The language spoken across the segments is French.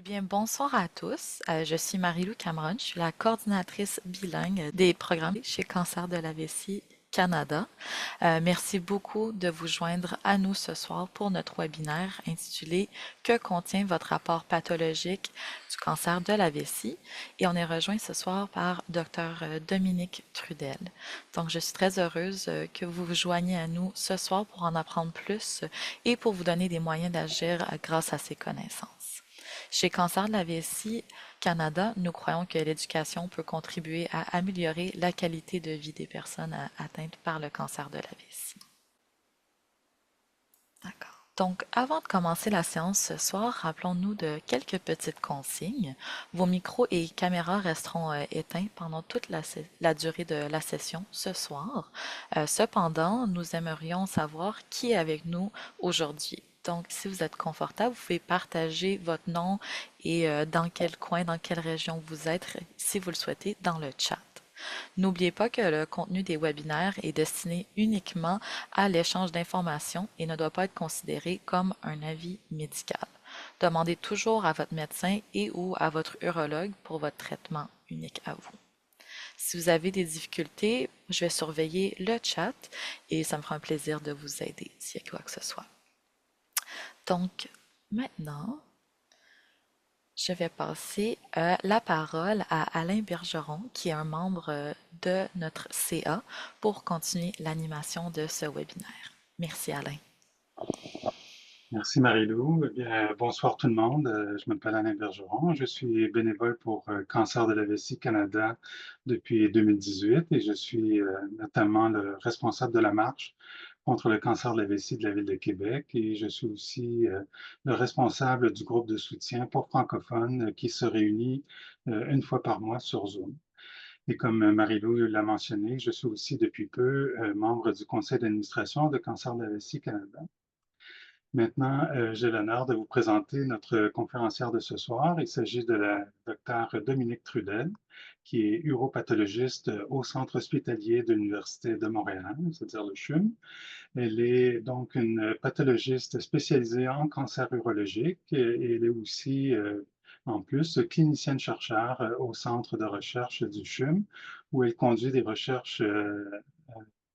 Bien, bonsoir à tous. Je suis Marie-Lou Cameron. Je suis la coordinatrice bilingue des programmes chez Cancer de la vessie Canada. Merci beaucoup de vous joindre à nous ce soir pour notre webinaire intitulé Que contient votre rapport pathologique du cancer de la vessie? Et on est rejoint ce soir par Dr. Dominique Trudel. Donc, je suis très heureuse que vous vous joigniez à nous ce soir pour en apprendre plus et pour vous donner des moyens d'agir grâce à ces connaissances. Chez Cancer de la vessie Canada, nous croyons que l'éducation peut contribuer à améliorer la qualité de vie des personnes atteintes par le cancer de la vessie. D'accord. Donc, avant de commencer la séance ce soir, rappelons-nous de quelques petites consignes. Vos micros et caméras resteront éteints pendant toute la durée de la session ce soir. Cependant, nous aimerions savoir qui est avec nous aujourd'hui. Donc, si vous êtes confortable, vous pouvez partager votre nom et dans quel coin, dans quelle région vous êtes, si vous le souhaitez, dans le chat. N'oubliez pas que le contenu des webinaires est destiné uniquement à l'échange d'informations et ne doit pas être considéré comme un avis médical. Demandez toujours à votre médecin et ou à votre urologue pour votre traitement unique à vous. Si vous avez des difficultés, je vais surveiller le chat et ça me fera un plaisir de vous aider s'il y a quoi que ce soit. Donc, maintenant, je vais passer la parole à Alain Bergeron, qui est un membre de notre CA, pour continuer l'animation de ce webinaire. Merci Alain. Merci Marie-Lou. Eh bien, bonsoir tout le monde. Je m'appelle Alain Bergeron. Je suis bénévole pour Cancer de la vessie Canada depuis 2018 et je suis notamment le responsable de la marche contre le cancer de la vessie de la ville de Québec et je suis aussi le responsable du groupe de soutien pour francophones qui se réunit une fois par mois sur Zoom. Et comme Marie-Lou l'a mentionné, je suis aussi depuis peu membre du conseil d'administration de Cancer de la vessie Canada. Maintenant, j'ai l'honneur de vous présenter notre conférencière de ce soir. Il s'agit de la docteure Dominique Trudel, qui est uropathologiste au Centre hospitalier de l'Université de Montréal, c'est-à-dire le CHUM. Elle est donc une pathologiste spécialisée en cancer urologique et elle est aussi, en plus, clinicienne-chercheur au Centre de recherche du CHUM, où elle conduit des recherches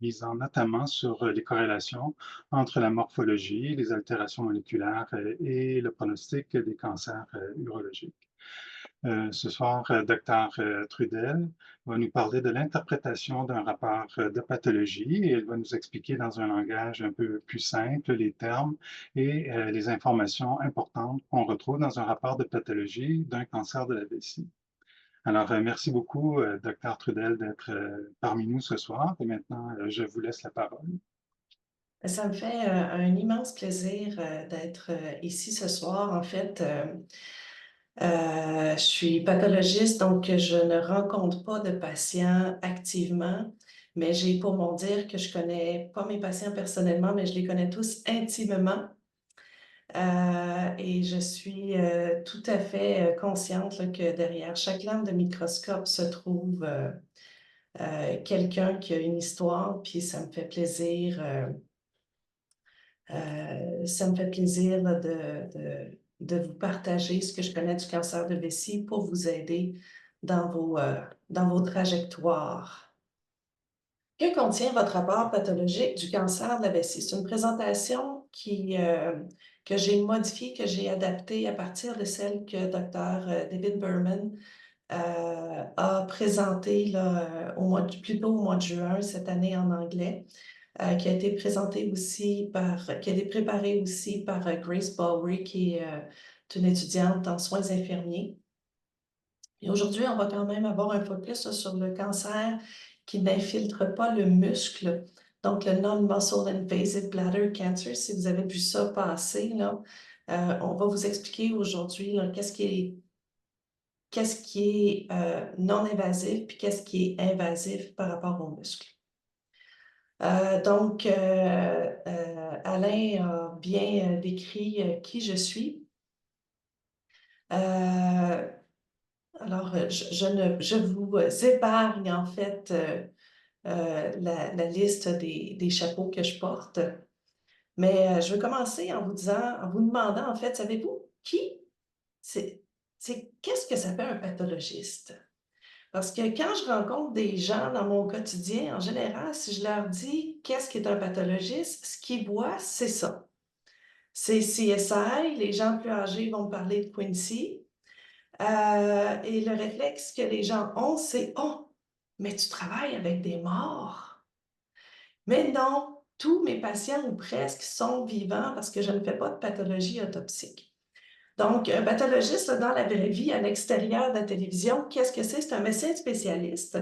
visant notamment sur les corrélations entre la morphologie, les altérations moléculaires et le pronostic des cancers urologiques. Ce soir, Dr. Trudel va nous parler de l'interprétation d'un rapport de pathologie et elle va nous expliquer dans un langage un peu plus simple les termes et les informations importantes qu'on retrouve dans un rapport de pathologie d'un cancer de la vessie. Alors, merci beaucoup, Dr. Trudel, d'être parmi nous ce soir. Et maintenant, je vous laisse la parole. Ça me fait un immense plaisir d'être ici ce soir. En fait, je suis pathologiste, donc je ne rencontre pas de patients activement, mais j'ai pour mon dire que je connais pas mes patients personnellement, mais je les connais tous intimement. Et je suis tout à fait consciente là, que derrière chaque lame de microscope se trouve quelqu'un qui a une histoire, puis ça me fait plaisir. Ça me fait plaisir là, de vous partager ce que je connais du cancer de vessie pour vous aider dans vos trajectoires. Que contient votre rapport pathologique du cancer de la vessie? C'est une présentation que j'ai modifiée, que j'ai adaptée à partir de celle que Dr. David Berman a présentée là, plutôt au mois de juin cette année en anglais. Qui a été présenté aussi qui a été préparé aussi par Grace Bowery, qui est une étudiante en soins infirmiers. Et aujourd'hui, on va quand même avoir un focus là, sur le cancer qui n'infiltre pas le muscle, donc le non-muscle invasive bladder cancer. Si vous avez vu ça passer, là, on va vous expliquer aujourd'hui qu'est-ce qui est non-invasif puis qu'est-ce qui est invasif par rapport au muscle. Alain a bien décrit qui je suis. Alors, je vous épargne en fait la liste des chapeaux que je porte. Mais je vais commencer en vous demandant en fait, savez-vous qui c'est c'est qu'est-ce que ça fait un pathologiste? Parce que quand je rencontre des gens dans mon quotidien, en général, si je leur dis qu'est-ce qu'est un pathologiste, ce qu'ils voient, c'est ça. C'est CSI, les gens plus âgés vont me parler de Quincy. Et le réflexe que les gens ont, c'est oh, mais tu travailles avec des morts. Mais non, tous mes patients ou presque sont vivants parce que je ne fais pas de pathologie autopsique. Donc, un pathologiste, dans la vraie vie, à l'extérieur de la télévision, qu'est-ce que c'est? C'est un médecin spécialiste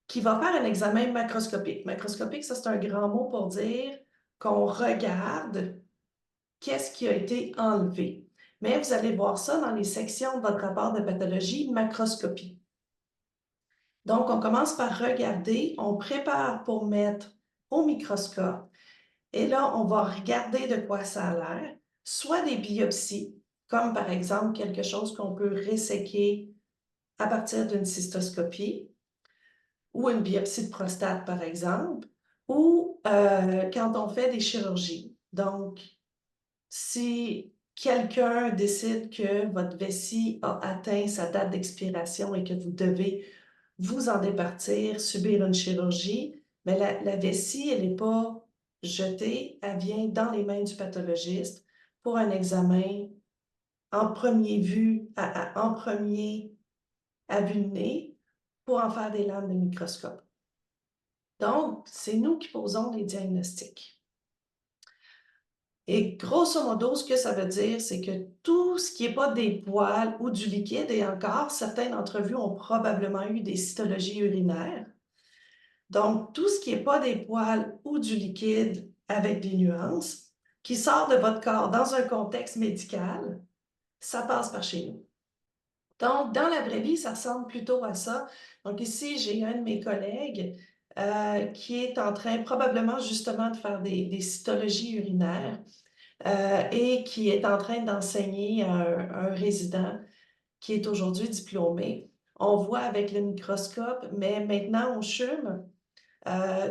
qui va faire un examen macroscopique. Macroscopique, ça, c'est un grand mot pour dire qu'on regarde qu'est-ce qui a été enlevé. Mais vous allez voir ça dans les sections de votre rapport de pathologie macroscopie. Donc, on commence par regarder, on prépare pour mettre au microscope. Et là, on va regarder de quoi ça a l'air, soit des biopsies, comme par exemple quelque chose qu'on peut resséquer à partir d'une cystoscopie, ou une biopsie de prostate, par exemple, ou quand on fait des chirurgies. Donc, si quelqu'un décide que votre vessie a atteint sa date d'expiration et que vous devez vous en départir, subir une chirurgie, mais la vessie, elle n'est pas jetée, elle vient dans les mains du pathologiste pour un examen en premier vue, en premier à vue de nez, pour en faire des lames de microscope. Donc, c'est nous qui posons les diagnostics. Et grosso modo, ce que ça veut dire, c'est que tout ce qui n'est pas des poils ou du liquide, et encore, certains d'entre vous ont probablement eu des cytologies urinaires. Donc, tout ce qui n'est pas des poils ou du liquide avec des nuances, qui sort de votre corps dans un contexte médical, ça passe par chez nous. Donc, dans la vraie vie, ça ressemble plutôt à ça. Donc, ici, j'ai un de mes collègues qui est en train probablement justement de faire des cytologies urinaires et qui est en train d'enseigner à un résident qui est aujourd'hui diplômé. On voit avec le microscope, mais maintenant, on CHUM,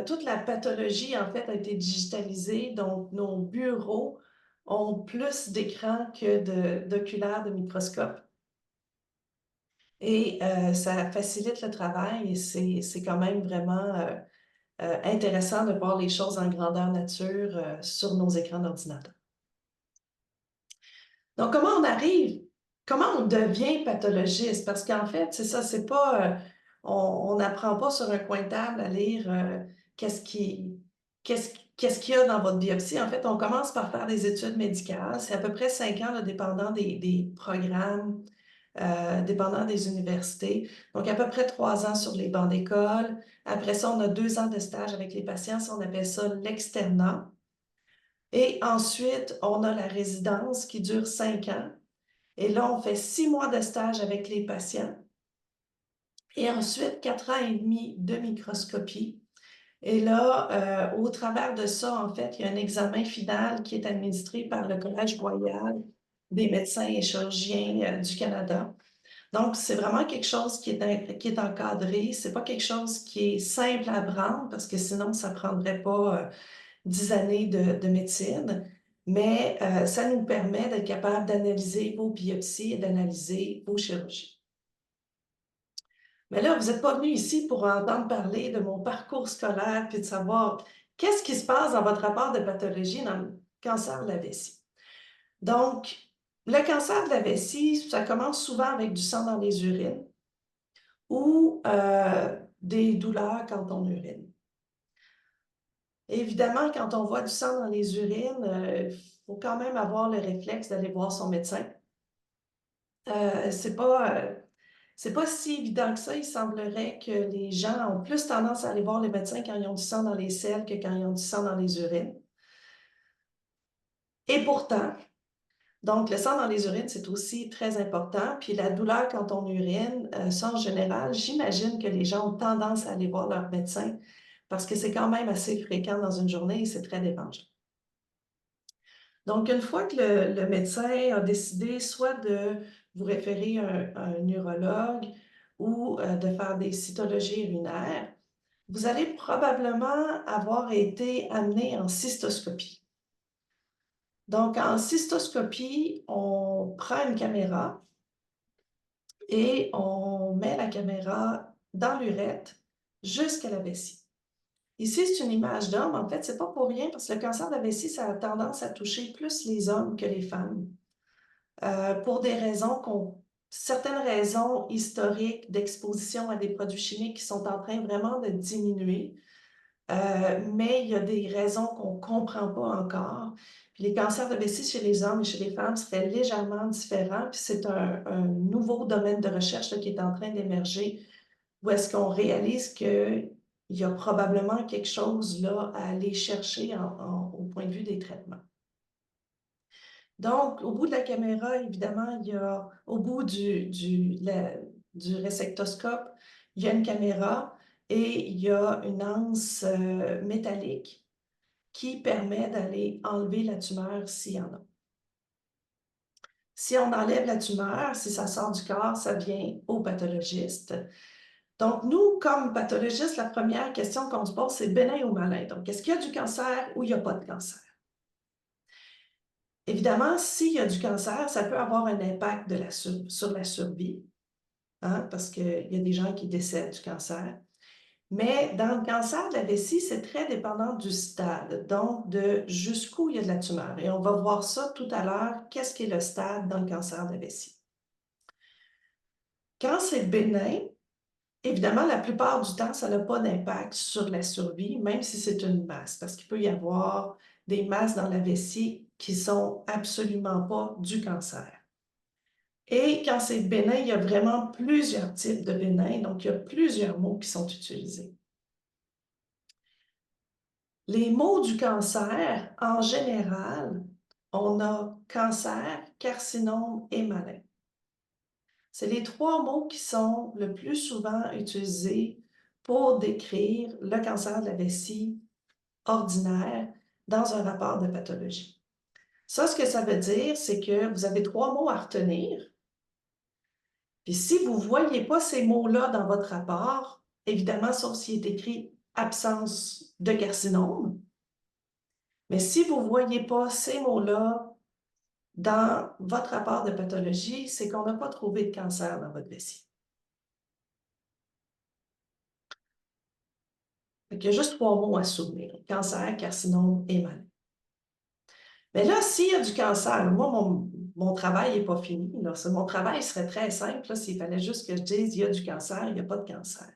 toute la pathologie, en fait, a été digitalisée. Donc, nos bureaux ont plus d'écrans que d'oculaires de microscope. Et ça facilite le travail et c'est quand même vraiment intéressant de voir les choses en grandeur nature sur nos écrans d'ordinateur. Donc, comment on devient pathologiste? Parce qu'en fait, c'est ça, c'est pas, on n'apprend pas sur un coin de table à lire qu'est-ce qu'il y a dans votre biopsie. En fait, on commence par faire des études médicales. C'est à peu près 5 ans, là, dépendant des programmes, dépendant des universités. Donc, à peu près 3 ans sur les bancs d'école. Après ça, on a 2 ans de stage avec les patients. Ça, on appelle ça l'externat. Et ensuite, on a la résidence qui dure 5 ans. Et là, on fait 6 mois de stage avec les patients. Et ensuite, 4 ans et demi de microscopie. Et là, au travers de ça, en fait, il y a un examen final qui est administré par le Collège royal des médecins et chirurgiens du Canada. Donc, c'est vraiment quelque chose qui est encadré. C'est pas quelque chose qui est simple à apprendre parce que sinon, ça prendrait pas 10 années de médecine. Mais ça nous permet d'être capable d'analyser vos biopsies et d'analyser vos chirurgies. Mais là, vous n'êtes pas venu ici pour entendre parler de mon parcours scolaire puis de savoir qu'est-ce qui se passe dans votre rapport de pathologie dans le cancer de la vessie. Donc, le cancer de la vessie, ça commence souvent avec du sang dans les urines ou des douleurs quand on urine. Évidemment, quand on voit du sang dans les urines, il faut quand même avoir le réflexe d'aller voir son médecin. C'est pas si évident que ça. Il semblerait que les gens ont plus tendance à aller voir les médecins quand ils ont du sang dans les selles que quand ils ont du sang dans les urines. Et pourtant, donc le sang dans les urines, c'est aussi très important. Puis la douleur quand on urine, ça en général, j'imagine que les gens ont tendance à aller voir leur médecin parce que c'est quand même assez fréquent dans une journée et c'est très dérangeant. Donc, une fois que le médecin a décidé soit de vous référer à un neurologue ou de faire des cytologies urinaires, vous allez probablement avoir été amené en cystoscopie. Donc, en cystoscopie, on prend une caméra et on met la caméra dans l'urètre jusqu'à la vessie. Ici, c'est une image d'homme. En fait, c'est pas pour rien parce que le cancer de la vessie, ça a tendance à toucher plus les hommes que les femmes. Pour des raisons certaines raisons historiques d'exposition à des produits chimiques qui sont en train vraiment de diminuer. Mais il y a des raisons qu'on ne comprend pas encore. Puis les cancers de vessie chez les hommes et chez les femmes seraient légèrement différents. Puis c'est un nouveau domaine de recherche là, qui est en train d'émerger, où est-ce qu'on réalise qu'il y a probablement quelque chose là à aller chercher au point de vue des traitements. Donc, au bout de la caméra, évidemment, au bout du résectoscope, il y a une caméra et il y a une anse métallique qui permet d'aller enlever la tumeur s'il y en a. Si on enlève la tumeur, si ça sort du corps, ça vient au pathologiste. Donc, nous, comme pathologistes, la première question qu'on se pose, c'est bénin ou malin. Donc, est-ce qu'il y a du cancer ou il n'y a pas de cancer? Évidemment, s'il y a du cancer, ça peut avoir un impact sur la survie, hein, parce qu'il y a des gens qui décèdent du cancer. Mais dans le cancer de la vessie, c'est très dépendant du stade, donc de jusqu'où il y a de la tumeur. Et on va voir ça tout à l'heure, qu'est-ce qui est le stade dans le cancer de la vessie. Quand c'est bénin, évidemment, la plupart du temps, ça n'a pas d'impact sur la survie, même si c'est une masse, parce qu'il peut y avoir des masses dans la vessie qui sont absolument pas du cancer. Et quand c'est bénin, il y a vraiment plusieurs types de bénin, donc il y a plusieurs mots qui sont utilisés. Les mots du cancer, en général, on a cancer, carcinome et malin. C'est les trois mots qui sont le plus souvent utilisés pour décrire le cancer de la vessie ordinaire dans un rapport de pathologie. Ça, ce que ça veut dire, c'est que vous avez trois mots à retenir. Puis si vous ne voyez pas ces mots-là dans votre rapport, évidemment, sauf s'il est écrit absence de carcinome, mais si vous ne voyez pas ces mots-là dans votre rapport de pathologie, c'est qu'on n'a pas trouvé de cancer dans votre vessie. Il y a juste trois mots à se souvenir: cancer, carcinome et malin. Mais là, s'il y a du cancer, moi, mon travail n'est pas fini. Là. Mon travail serait très simple s'il fallait juste que je dise il y a du cancer, il n'y a pas de cancer.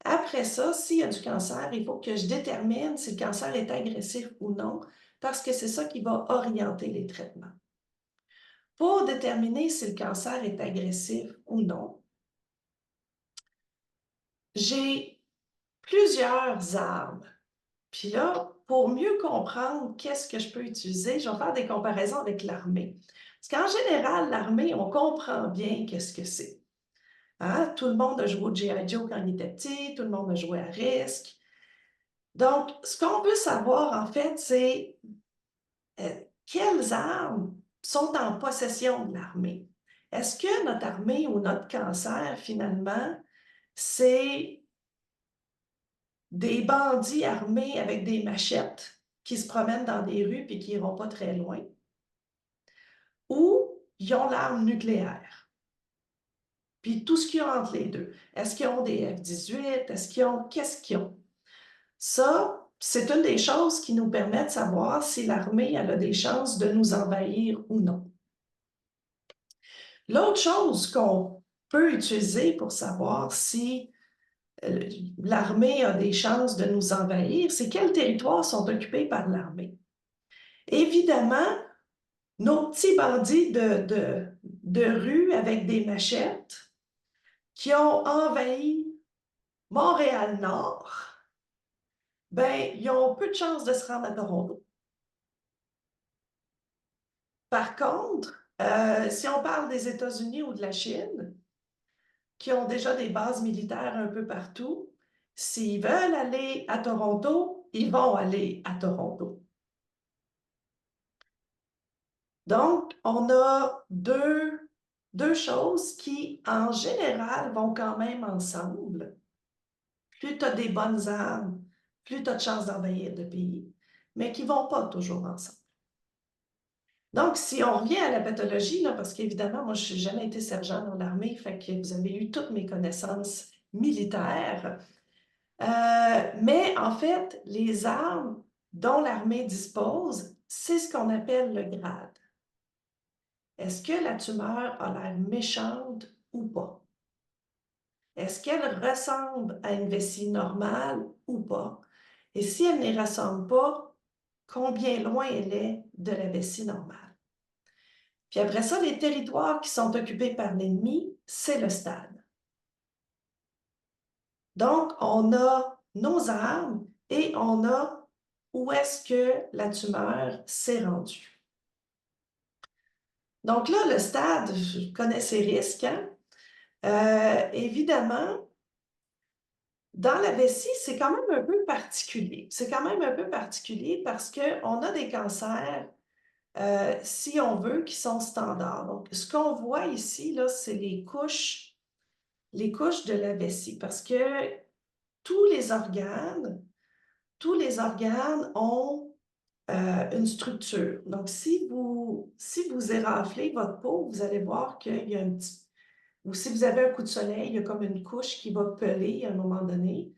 Après ça, s'il y a du cancer, il faut que je détermine si le cancer est agressif ou non, parce que c'est ça qui va orienter les traitements. Pour déterminer si le cancer est agressif ou non, j'ai plusieurs armes. Puis là, pour mieux comprendre qu'est-ce que je peux utiliser, je vais faire des comparaisons avec l'armée. Parce qu'en général, l'armée, on comprend bien qu'est-ce que c'est. Hein? Tout le monde a joué au G.I. Joe quand il était petit, tout le monde a joué à Risque. Donc, ce qu'on veut savoir, en fait, c'est quelles armes sont en possession de l'armée. Est-ce que notre armée ou notre cancer, finalement, c'est des bandits armés avec des machettes qui se promènent dans des rues et qui n'iront pas très loin, ou ils ont l'arme nucléaire? Puis tout ce qu'il y a entre les deux. Est-ce qu'ils ont des F-18? Qu'est-ce qu'ils ont? Ça, c'est une des choses qui nous permet de savoir si l'armée a des chances de nous envahir ou non. L'autre chose qu'on peut utiliser pour savoir si l'armée a des chances de nous envahir, c'est quels territoires sont occupés par l'armée. Évidemment, nos petits bandits de rue avec des machettes qui ont envahi Montréal-Nord, ben, ils ont peu de chances de se rendre à Toronto. Par contre, si on parle des États-Unis ou de la Chine, qui ont déjà des bases militaires un peu partout, s'ils veulent aller à Toronto, ils vont aller à Toronto. Donc, on a deux choses qui, en général, vont quand même ensemble. Plus tu as des bonnes armes, plus tu as de chances d'envahir de pays, mais qui ne vont pas toujours ensemble. Donc, si on revient à la pathologie, là, parce qu'évidemment, moi, je n'ai jamais été sergent dans l'armée, fait que vous avez eu toutes mes connaissances militaires. Mais en fait, les armes dont l'armée dispose, c'est ce qu'on appelle le grade. Est-ce que la tumeur a l'air méchante ou pas? Est-ce qu'elle ressemble à une vessie normale ou pas? Et si elle n'y ressemble pas, combien loin elle est de la vessie normale? Puis après ça, les territoires qui sont occupés par l'ennemi, c'est le stade. Donc, on a nos armes et on a où est-ce que la tumeur s'est rendue. Donc là, le stade, je connais ses risques, hein? Évidemment, dans la vessie, c'est quand même un peu particulier. C'est quand même un peu particulier parce qu'on a des cancers, si on veut, qui sont standards. Donc, ce qu'on voit ici, là, c'est les couches de la vessie parce que tous les organes ont une structure. Donc, si vous éraflez votre peau, vous allez voir qu'il y a un petit... Ou si vous avez un coup de soleil, il y a comme une couche qui va peler à un moment donné,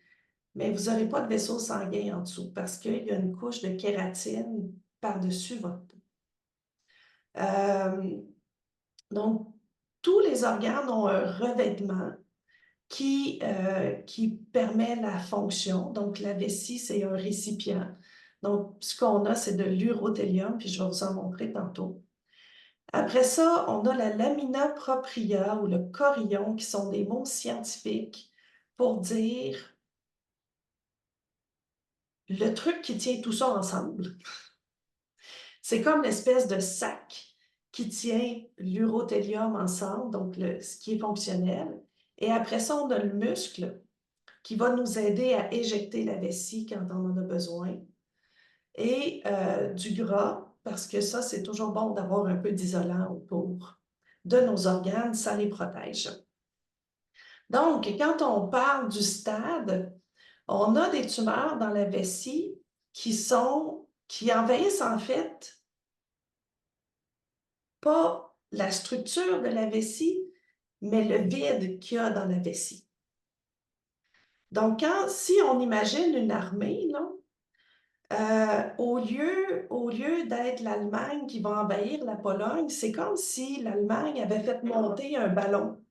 mais vous n'aurez pas de vaisseau sanguin en dessous parce qu'il y a une couche de kératine par-dessus votre peau. Donc, tous les organes ont un revêtement qui permet la fonction. Donc, la vessie, c'est un récipient. Donc, ce qu'on a, c'est de l'urothélium, puis je vais vous en montrer tantôt. Après ça, on a la lamina propria ou le chorion, qui sont des mots scientifiques pour dire le truc qui tient tout ça ensemble. C'est comme l'espèce de sac qui tient l'urothélium ensemble, donc ce qui est fonctionnel. Et après ça, on a le muscle qui va nous aider à éjecter la vessie quand on en a besoin. Et du gras, parce que ça, c'est toujours bon d'avoir un peu d'isolant autour de nos organes, ça les protège. Donc, quand on parle du stade, on a des tumeurs dans la vessie qui envahissent en fait pas la structure de la vessie, mais le vide qu'il y a dans la vessie. Donc, si on imagine une armée, là, au lieu d'être l'Allemagne qui va envahir la Pologne, c'est comme si l'Allemagne avait fait monter un ballon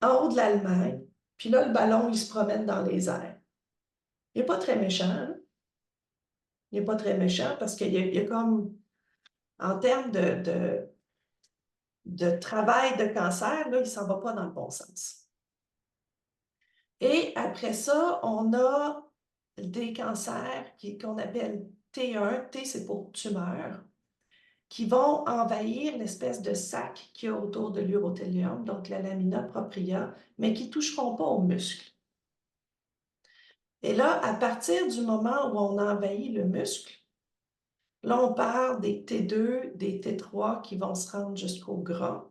en haut de l'Allemagne, puis là, le ballon, il se promène dans les airs. Il n'est pas très méchant, hein? Il n'est pas très méchant parce qu'il y a comme, en termes de travail de cancer, là, il ne s'en va pas dans le bon sens. Et après ça, on a des cancers qu'on appelle T1, T c'est pour tumeur, qui vont envahir l'espèce de sac qu'il y a autour de l'urothélium, donc la lamina propria, mais qui ne toucheront pas aux muscles. Et là, à partir du moment où on envahit le muscle, là, on parle des T2, des T3 qui vont se rendre jusqu'au gras.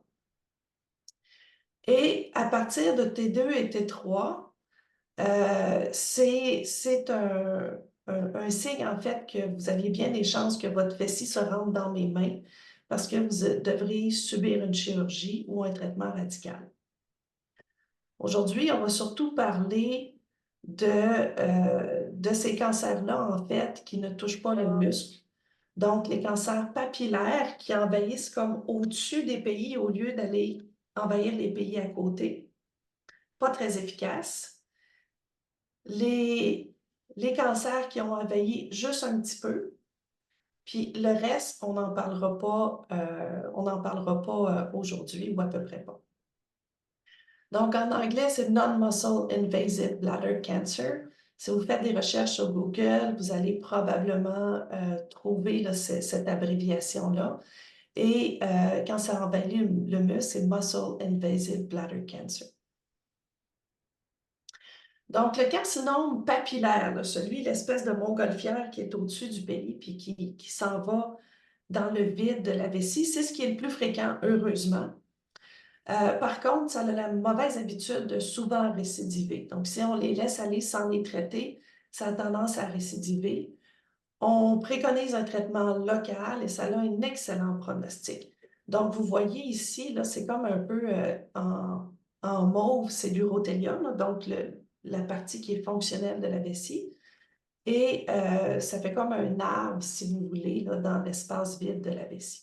Et à partir de T2 et T3, c'est un signe, en fait, que vous aviez bien des chances que votre vessie se rende dans mes mains parce que vous devrez subir une chirurgie ou un traitement radical. Aujourd'hui, on va surtout parler de ces cancers-là, en fait, qui ne touchent pas le muscle. Donc, les cancers papillaires qui envahissent comme au-dessus des pays au lieu d'aller envahir les pays à côté. Pas très efficace. Les cancers qui ont envahi juste un petit peu, puis le reste, on n'en parlera pas aujourd'hui ou à peu près pas. Donc, en anglais, c'est Non-Muscle Invasive Bladder Cancer. Si vous faites des recherches sur Google, vous allez probablement trouver là, cette abréviation-là. Et quand ça envahit le muscle, c'est Muscle Invasive Bladder Cancer. Donc, le carcinome papillaire, là, celui, l'espèce de montgolfière qui est au-dessus du pays puis qui s'en va dans le vide de la vessie, c'est ce qui est le plus fréquent, heureusement. Par contre, ça a la mauvaise habitude de souvent récidiver. Donc, si on les laisse aller sans les traiter, ça a tendance à récidiver. On préconise un traitement local et ça a un excellent pronostic. Donc, vous voyez ici, là, c'est comme un peu en mauve, c'est l'urothélium, là, donc la partie qui est fonctionnelle de la vessie. Et ça fait comme un arbre, si vous voulez, là, dans l'espace vide de la vessie.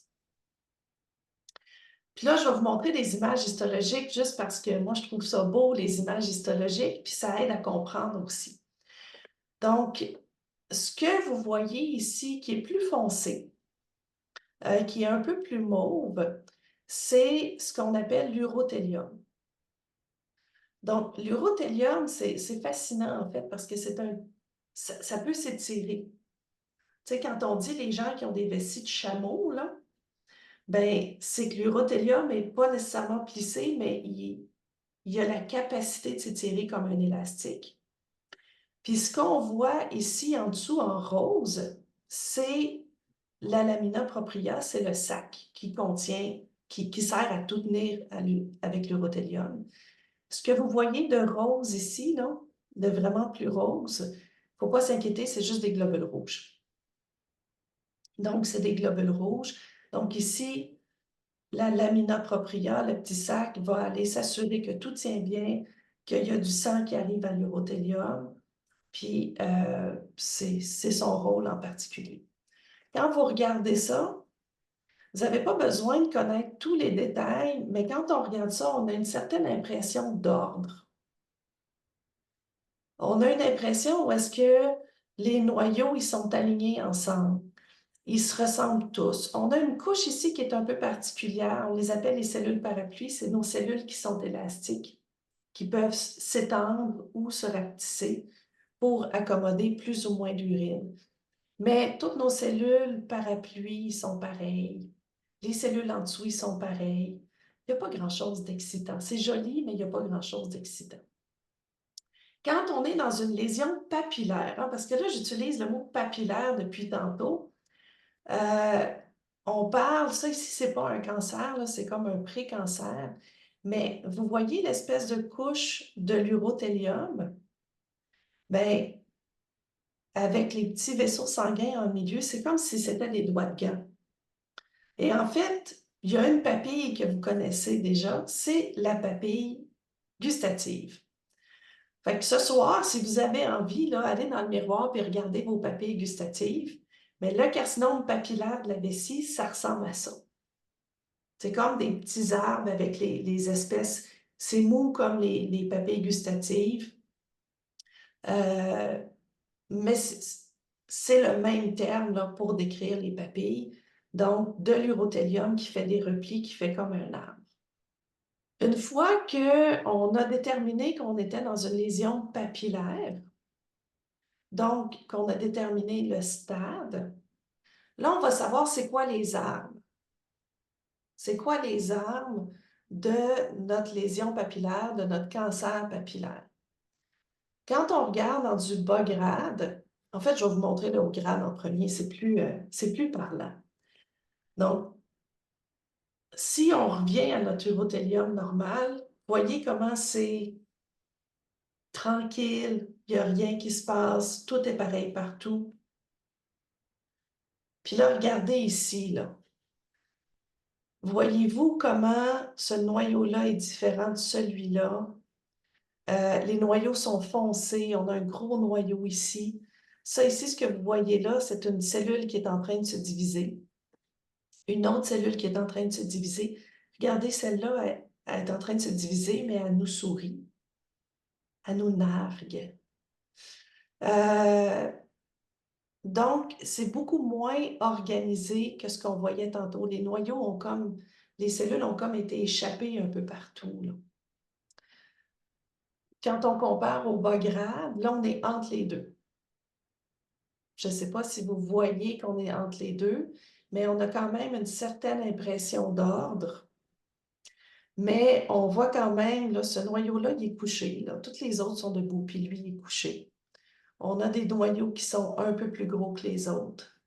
Puis là, je vais vous montrer des images histologiques juste parce que moi, je trouve ça beau, les images histologiques, puis ça aide à comprendre aussi. Donc, ce que vous voyez ici, qui est plus foncé, qui est un peu plus mauve, c'est ce qu'on appelle l'urothélium. Donc, l'urothélium, c'est fascinant, en fait, parce que ça peut s'étirer. Tu sais, quand on dit les gens qui ont des vessies de chameau, là, ben, c'est que l'urothélium n'est pas nécessairement plissé, mais il a la capacité de s'étirer comme un élastique. Puis ce qu'on voit ici en dessous en rose, c'est la lamina propria, c'est le sac qui contient, qui sert à tout tenir avec l'urothélium. Ce que vous voyez de rose ici, là, de vraiment plus rose, il ne faut pas s'inquiéter, c'est juste des globules rouges. Donc, c'est des globules rouges. Donc ici, la lamina propria, le petit sac, va aller s'assurer que tout tient bien, qu'il y a du sang qui arrive à l'urothélium, puis c'est son rôle en particulier. Quand vous regardez ça, vous n'avez pas besoin de connaître tous les détails, mais quand on regarde ça, on a une certaine impression d'ordre. On a une impression où est-ce que les noyaux, ils sont alignés ensemble. Ils se ressemblent tous. On a une couche ici qui est un peu particulière. On les appelle les cellules parapluies. C'est nos cellules qui sont élastiques, qui peuvent s'étendre ou se rapetisser pour accommoder plus ou moins d'urine. Mais toutes nos cellules parapluies sont pareilles. Les cellules en dessous, ils sont pareilles. Il n'y a pas grand-chose d'excitant. C'est joli, mais il n'y a pas grand-chose d'excitant. Quand on est dans une lésion papillaire, hein, parce que là, j'utilise le mot papillaire depuis tantôt, on parle, ça ici, c'est pas un cancer, c'est comme un pré-cancer, mais vous voyez l'espèce de couche de l'urothélium? Bien, avec les petits vaisseaux sanguins en milieu, c'est comme si c'était des doigts de gants. Et en fait, il y a une papille que vous connaissez déjà, c'est la papille gustative. Fait que ce soir, si vous avez envie, là, allez dans le miroir et regardez vos papilles gustatives. Mais le carcinome papillaire de la vessie, ça ressemble à ça. C'est comme des petits arbres avec les espèces. C'est mou comme les papilles gustatives. Mais c'est le même terme là, pour décrire les papilles. Donc, de l'urothélium qui fait des replis, qui fait comme un arbre. Une fois qu'on a déterminé qu'on était dans une lésion papillaire, donc qu'on a déterminé le stade, là, on va savoir c'est quoi les armes. C'est quoi les armes de notre lésion papillaire, de notre cancer papillaire. Quand on regarde dans du bas grade, en fait, je vais vous montrer le haut grade en premier, c'est plus parlant. Donc, si on revient à notre urothélium normal, voyez comment c'est tranquille, il n'y a rien qui se passe, tout est pareil partout. Puis là, regardez ici, là. Voyez-vous comment ce noyau-là est différent de celui-là? Les noyaux sont foncés, on a un gros noyau ici. Ça ici, ce que vous voyez là, c'est une cellule qui est en train de se diviser. Une autre cellule qui est en train de se diviser. Regardez, celle-là, elle est en train de se diviser, mais elle nous sourit. Elle nous nargue. Donc, c'est beaucoup moins organisé que ce qu'on voyait tantôt. Les cellules ont comme été échappées un peu partout, là. Quand on compare au bas grade, là, on est entre les deux. Je ne sais pas si vous voyez qu'on est entre les deux, mais on a quand même une certaine impression d'ordre. Mais on voit quand même, là, ce noyau-là, il est couché. Là. Toutes les autres sont debout, puis lui, il est couché. On a des noyaux qui sont un peu plus gros que les autres.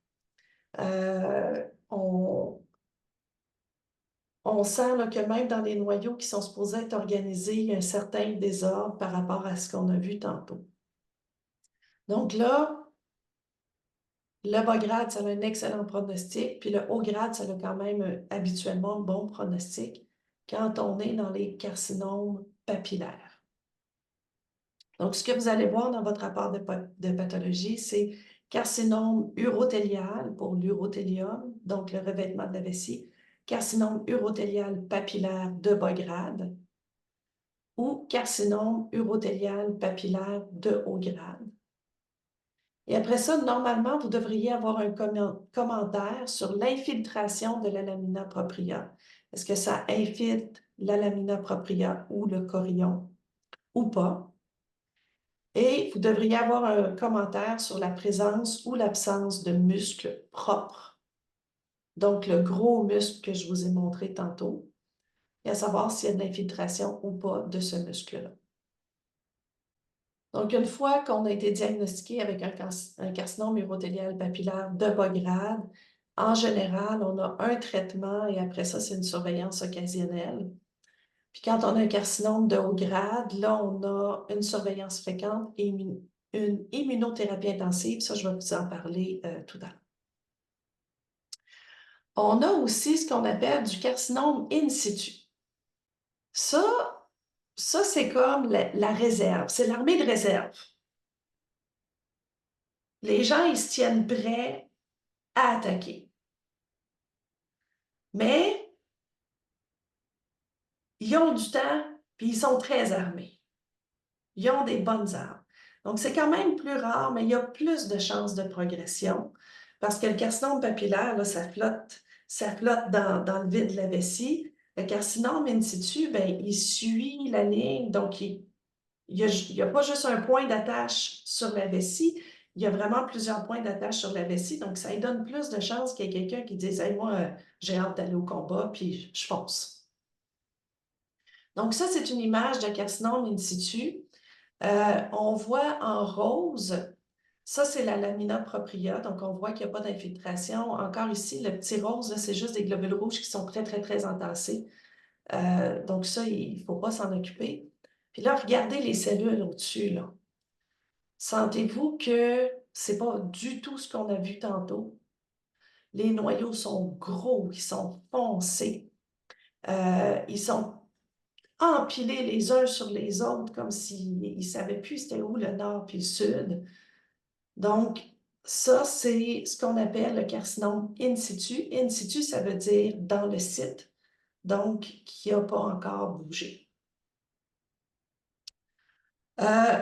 On sent là, que même dans les noyaux qui sont supposés être organisés, il y a un certain désordre par rapport à ce qu'on a vu tantôt. Donc là, Le bas grade, ça a un excellent pronostic, puis le haut grade, ça a quand même habituellement un bon pronostic quand on est dans les carcinomes papillaires. Donc, ce que vous allez voir dans votre rapport de pathologie, c'est carcinome urothélial pour l'urothélium, donc le revêtement de la vessie, carcinome urothélial papillaire de bas grade ou carcinome urothélial papillaire de haut grade. Et après ça, normalement, vous devriez avoir un commentaire sur l'infiltration de la lamina propria. Est-ce que ça infiltre la lamina propria ou le chorion ou pas? Et vous devriez avoir un commentaire sur la présence ou l'absence de muscles propres. Donc, le gros muscle que je vous ai montré tantôt, et à savoir s'il y a de l'infiltration ou pas de ce muscle-là. Donc, une fois qu'on a été diagnostiqué avec un carcinome urothélial papillaire de bas grade, en général, on a un traitement et après ça, c'est une surveillance occasionnelle. Puis quand on a un carcinome de haut grade, là, on a une surveillance fréquente et une immunothérapie intensive. Ça, je vais vous en parler tout à l'heure. On a aussi ce qu'on appelle du carcinome in situ. Ça c'est comme la réserve. C'est l'armée de réserve. Les gens, ils se tiennent prêts à attaquer. Mais ils ont du temps, puis ils sont très armés. Ils ont des bonnes armes. Donc, c'est quand même plus rare, mais il y a plus de chances de progression parce que le carcinome papillaire, là, ça flotte dans le vide de la vessie. Le carcinome in situ, ben, il suit la ligne, donc il n'y a pas juste un point d'attache sur la vessie, il y a vraiment plusieurs points d'attache sur la vessie, donc ça lui donne plus de chances qu'il y ait quelqu'un qui dise « Hey, moi, j'ai hâte d'aller au combat, puis je fonce ». Donc ça, c'est une image de carcinome in situ. On voit en rose, ça c'est la lamina propria, donc on voit qu'il n'y a pas d'infiltration. Encore ici, le petit rose, c'est juste des globules rouges qui sont très, très, très entassés. Donc ça, il ne faut pas s'en occuper. Puis là, regardez les cellules au-dessus, là. Sentez-vous que ce n'est pas du tout ce qu'on a vu tantôt. Les noyaux sont gros, ils sont foncés. Ils sont empilés les uns sur les autres comme s'ils ne savaient plus c'était où le nord puis le sud. Donc, ça, c'est ce qu'on appelle le carcinome in situ. In situ, ça veut dire dans le site, donc qui n'a pas encore bougé.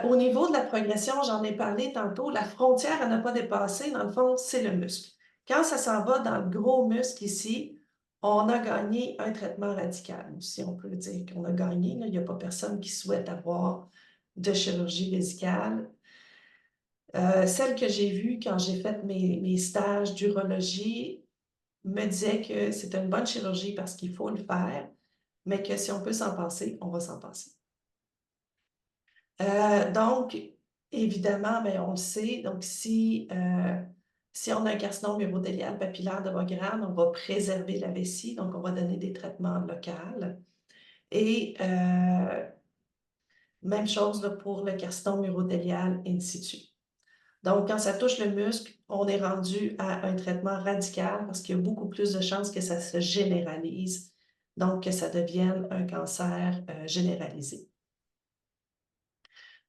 Au niveau de la progression, j'en ai parlé tantôt, la frontière à ne pas dépasser, dans le fond, c'est le muscle. Quand ça s'en va dans le gros muscle ici, on a gagné un traitement radical. Si on peut dire qu'on a gagné, il n'y a pas personne qui souhaite avoir de chirurgie vésicale. Celle que j'ai vue quand j'ai fait mes stages d'urologie me disait que c'était une bonne chirurgie parce qu'il faut le faire, mais que si on peut s'en passer, on va s'en passer. Donc, évidemment, ben, on le sait, donc si on a un carcinome urothélial papillaire de bas grade, on va préserver la vessie, donc on va donner des traitements locaux. Et même chose là, pour le carcinome urothélial in situ. Donc, quand ça touche le muscle, on est rendu à un traitement radical parce qu'il y a beaucoup plus de chances que ça se généralise, donc que ça devienne un cancer généralisé.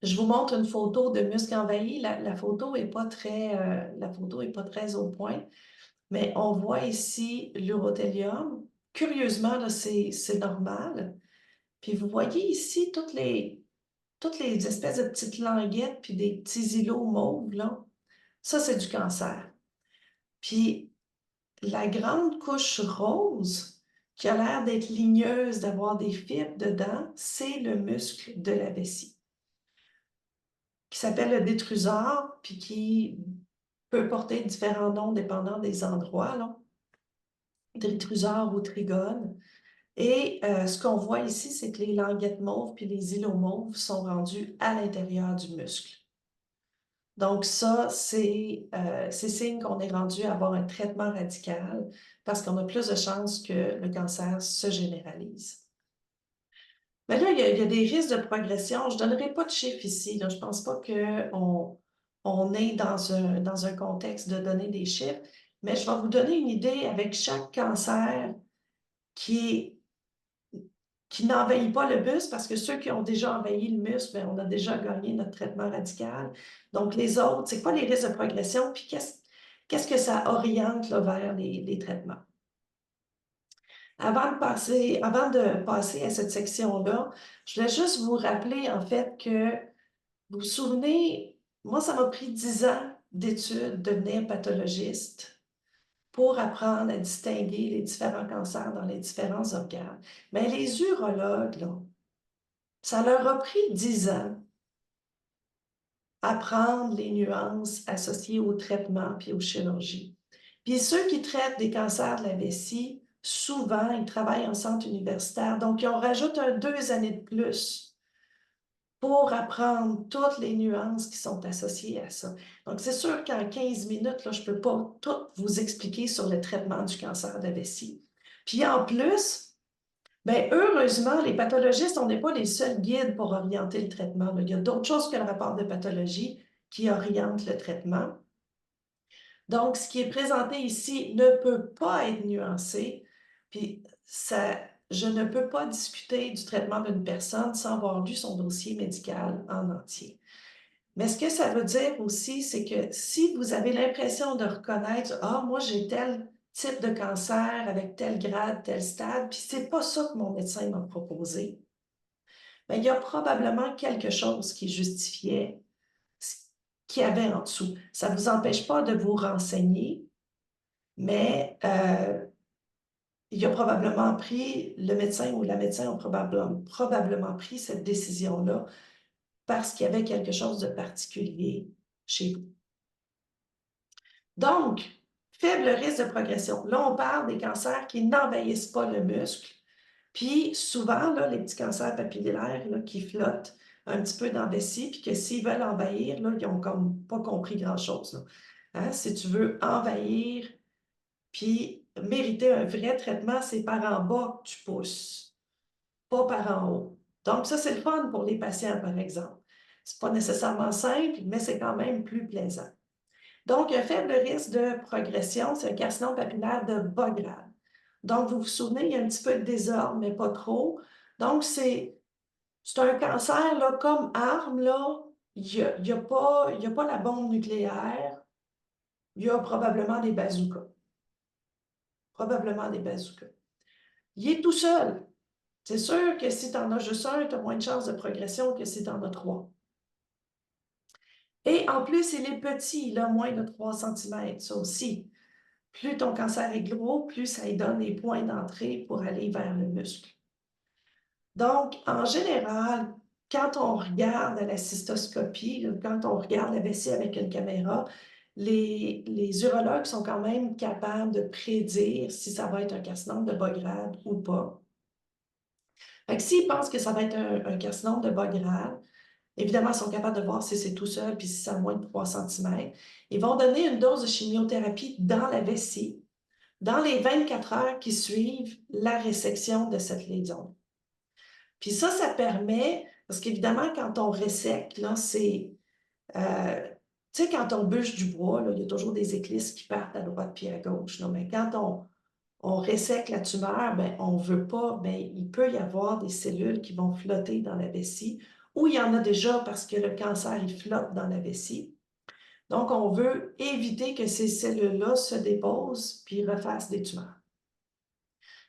Je vous montre une photo de muscle envahi. La photo n'est pas très au point, mais on voit ici l'urothélium. Curieusement, là, c'est normal. Puis vous voyez ici toutes les espèces de petites languettes puis des petits îlots mauves, là. Ça, c'est du cancer. Puis la grande couche rose, qui a l'air d'être ligneuse, d'avoir des fibres dedans, c'est le muscle de la vessie, qui s'appelle le détrusor, puis qui peut porter différents noms dépendant des endroits, là. Détrusor ou trigone. Et ce qu'on voit ici, c'est que les languettes mauves puis les îlots mauves sont rendus à l'intérieur du muscle. Donc ça, c'est signe qu'on est rendu à avoir un traitement radical parce qu'on a plus de chances que le cancer se généralise. Mais là, il y a des risques de progression. Je ne donnerai pas de chiffres ici. Là. Je ne pense pas qu'on on est dans un contexte de donner des chiffres, mais je vais vous donner une idée avec chaque cancer qui n'envahit pas le muscle, parce que ceux qui ont déjà envahi le muscle, bien, on a déjà gagné notre traitement radical. Donc, les autres, c'est quoi les risques de progression, puis qu'est-ce que ça oriente là, vers les traitements? Avant de passer à cette section-là, je voulais juste vous rappeler, en fait, que vous vous souvenez, moi, ça m'a pris 10 ans d'études, de devenir pathologiste pour apprendre à distinguer les différents cancers dans les différents organes. Mais les urologues, là, ça leur a pris 10 ans à apprendre les nuances associées au traitement puis aux chirurgies. Puis ceux qui traitent des cancers de la vessie, souvent, ils travaillent en centre universitaire, donc ils en rajoutent 2 années de plus pour apprendre toutes les nuances qui sont associées à ça. Donc, c'est sûr qu'en 15 minutes, là, je ne peux pas tout vous expliquer sur le traitement du cancer de la vessie. Puis en plus, bien, heureusement, les pathologistes, on n'est pas les seuls guides pour orienter le traitement. Il y a d'autres choses que le rapport de pathologie qui orientent le traitement. Donc, ce qui est présenté ici ne peut pas être nuancé. Puis, je ne peux pas discuter du traitement d'une personne sans avoir lu son dossier médical en entier. Mais ce que ça veut dire aussi, c'est que si vous avez l'impression de reconnaître, ah, moi, j'ai tel type de cancer avec tel grade, tel stade, puis c'est pas ça que mon médecin m'a proposé, bien, il y a probablement quelque chose qui justifiait ce qu'il y avait en dessous. Ça ne vous empêche pas de vous renseigner, mais il a probablement pris, le médecin ou la médecin ont probablement pris cette décision-là parce qu'il y avait quelque chose de particulier chez vous. Donc, faible risque de progression. Là, on parle des cancers qui n'envahissent pas le muscle. Puis souvent, là, les petits cancers papillaires là, qui flottent un petit peu dans la vessie, puis que s'ils veulent envahir, là, ils n'ont comme pas compris grand-chose. Là. Hein? Si tu veux envahir, puis mériter un vrai traitement, c'est par en bas que tu pousses, pas par en haut. Donc ça, c'est le fun pour les patients, par exemple. C'est pas nécessairement simple, mais c'est quand même plus plaisant. Donc, un faible risque de progression, c'est un carcinome papillaire de bas grade. Donc, vous vous souvenez, il y a un petit peu de désordre, mais pas trop. Donc, c'est un cancer, là, comme arme, là, il y a pas la bombe nucléaire, il y a probablement des bazookas. Probablement des bazookas. Il est tout seul. C'est sûr que si tu en as juste un, tu as moins de chances de progression que si tu en as 3. Et en plus, il est petit, il a moins de 3 cm, ça aussi. Plus ton cancer est gros, plus ça lui donne des points d'entrée pour aller vers le muscle. Donc, en général, quand on regarde à la cystoscopie, quand on regarde la vessie avec une caméra, les urologues sont quand même capables de prédire si ça va être un carcinome de bas grade ou pas. Fait que s'ils pensent que ça va être un carcinome de bas grade, évidemment, ils sont capables de voir si c'est tout seul puis si ça a moins de 3 cm. Ils vont donner une dose de chimiothérapie dans la vessie dans les 24 heures qui suivent la résection de cette lésion. Puis ça permet, parce qu'évidemment, quand on résèque, là, c'est... tu sais, quand on bûche du bois, là, il y a toujours des éclisses qui partent à droite puis à gauche. Là, mais quand on résèque la tumeur, ben, on ne veut pas, ben, il peut y avoir des cellules qui vont flotter dans la vessie, ou il y en a déjà parce que le cancer, il flotte dans la vessie. Donc, on veut éviter que ces cellules-là se déposent puis refassent des tumeurs.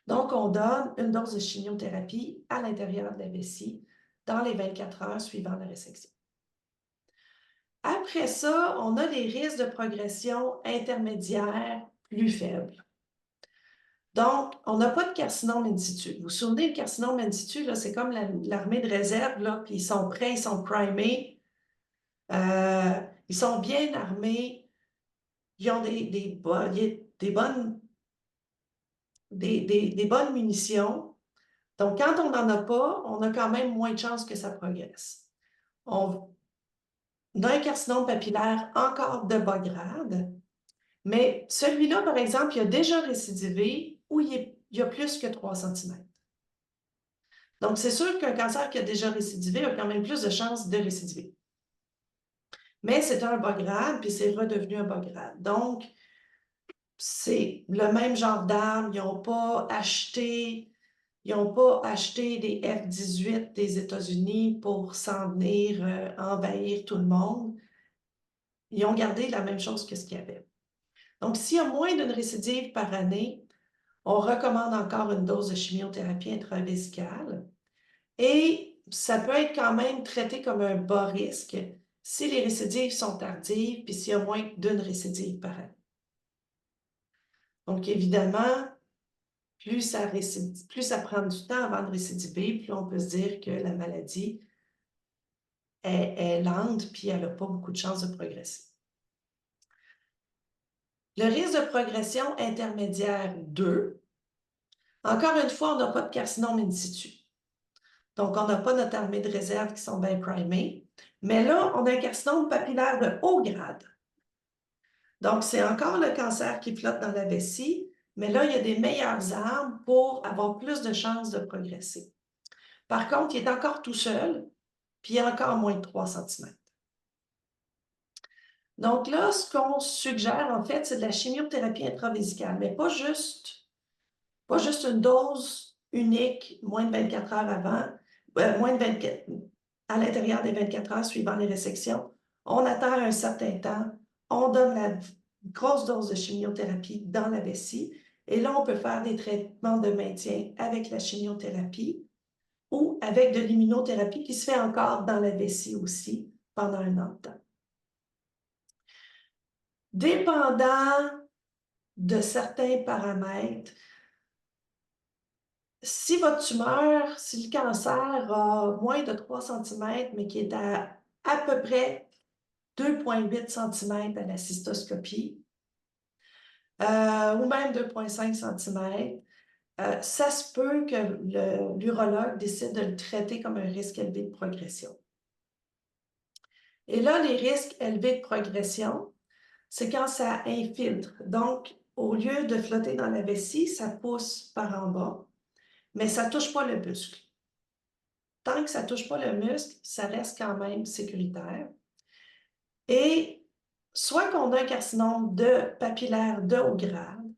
Donc, on donne une dose de chimiothérapie à l'intérieur de la vessie dans les 24 heures suivant la résection. Après ça, on a des risques de progression intermédiaires plus faibles. Donc, on n'a pas de carcinome in situ. Vous vous souvenez, le carcinome in situ, c'est comme l'armée de réserve, là, puis ils sont prêts, ils sont primés, ils sont bien armés, ils ont des bonnes munitions. Donc, quand on n'en a pas, on a quand même moins de chances que ça progresse. On a un carcinome papillaire encore de bas grade, mais celui-là, par exemple, il a déjà récidivé ou il y a plus que 3 cm. Donc, c'est sûr qu'un cancer qui a déjà récidivé a quand même plus de chances de récidiver. mais c'était un bas grade, puis c'est redevenu un bas grade. Donc, c'est le même genre d'armes. Ils n'ont pas acheté des F-18 des États-Unis pour s'en venir envahir tout le monde. Ils ont gardé la même chose que ce qu'il y avait. Donc, s'il y a moins d'une récidive par année, on recommande encore une dose de chimiothérapie intravésicale. Et ça peut être quand même traité comme un bas risque si les récidives sont tardives, puis s'il y a moins d'une récidive par année. Donc, évidemment, plus ça prend du temps avant de récidiver, plus on peut se dire que la maladie est lente, puis elle n'a pas beaucoup de chances de progresser. Le risque de progression intermédiaire 2, encore une fois, on n'a pas de carcinome in situ. Donc, on n'a pas notre armée de réserve qui sont bien primées. Mais là, on a un carcinome papillaire de haut grade. Donc, c'est encore le cancer qui flotte dans la vessie, mais là, il y a des meilleures armes pour avoir plus de chances de progresser. Par contre, il est encore tout seul, puis il y a encore moins de 3 cm. Donc là, ce qu'on suggère, en fait, c'est de la chimiothérapie intravésicale, mais pas juste une dose unique, moins de 24 heures avant, moins de 24, à l'intérieur des 24 heures suivant les résections. On attend un certain temps, on donne la grosse dose de chimiothérapie dans la vessie, et là, on peut faire des traitements de maintien avec la chimiothérapie ou avec de l'immunothérapie qui se fait encore dans la vessie aussi pendant un an de temps. Dépendant de certains paramètres, si votre tumeur, si le cancer a moins de 3 cm, mais qui est à peu près 2,8 cm à la cystoscopie, ou même 2,5 cm, ça se peut que l'urologue décide de le traiter comme un risque élevé de progression. Et là, les risques élevés de progression, c'est quand ça infiltre. Donc, au lieu de flotter dans la vessie, ça pousse par en bas, mais ça ne touche pas le muscle. Tant que ça ne touche pas le muscle, ça reste quand même sécuritaire. Et soit qu'on a un carcinome papillaire de haut grade,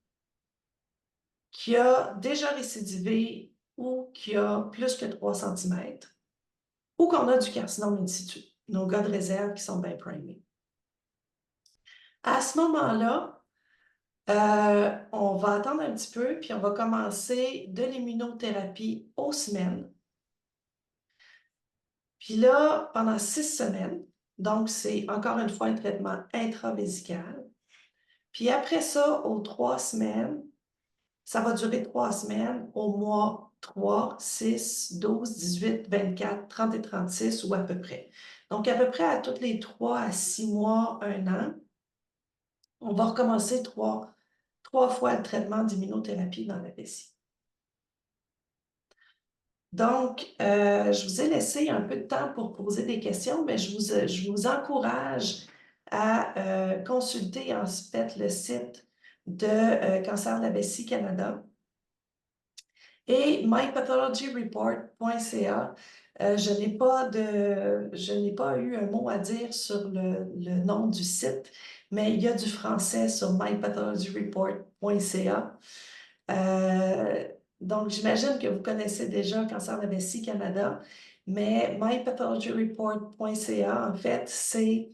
qui a déjà récidivé ou qui a plus que 3 cm, ou qu'on a du carcinome in situ, nos gars de réserve qui sont bien primés. À ce moment-là, on va attendre un petit peu, puis on va commencer de l'immunothérapie aux semaines. Puis là, pendant 6 semaines, donc c'est encore une fois un traitement intravésical. Puis après ça, aux 3 semaines, ça va durer 3 semaines, au mois 3, 6, 12, 18, 24, 30 et 36 ou à peu près. Donc à peu près à tous les 3 à 6 mois, 1 an, on va recommencer 3 fois le traitement d'immunothérapie dans la vessie. Donc, je vous ai laissé un peu de temps pour poser des questions, mais je vous encourage à consulter en fait le site de Cancer de la vessie Canada et mypathologyreport.ca. Je n'ai pas eu un mot à dire sur le nom du site, mais il y a du français sur mypathologyreport.ca. Donc, j'imagine que vous connaissez déjà Cancer de la vessie Canada, mais mypathologyreport.ca, en fait, c'est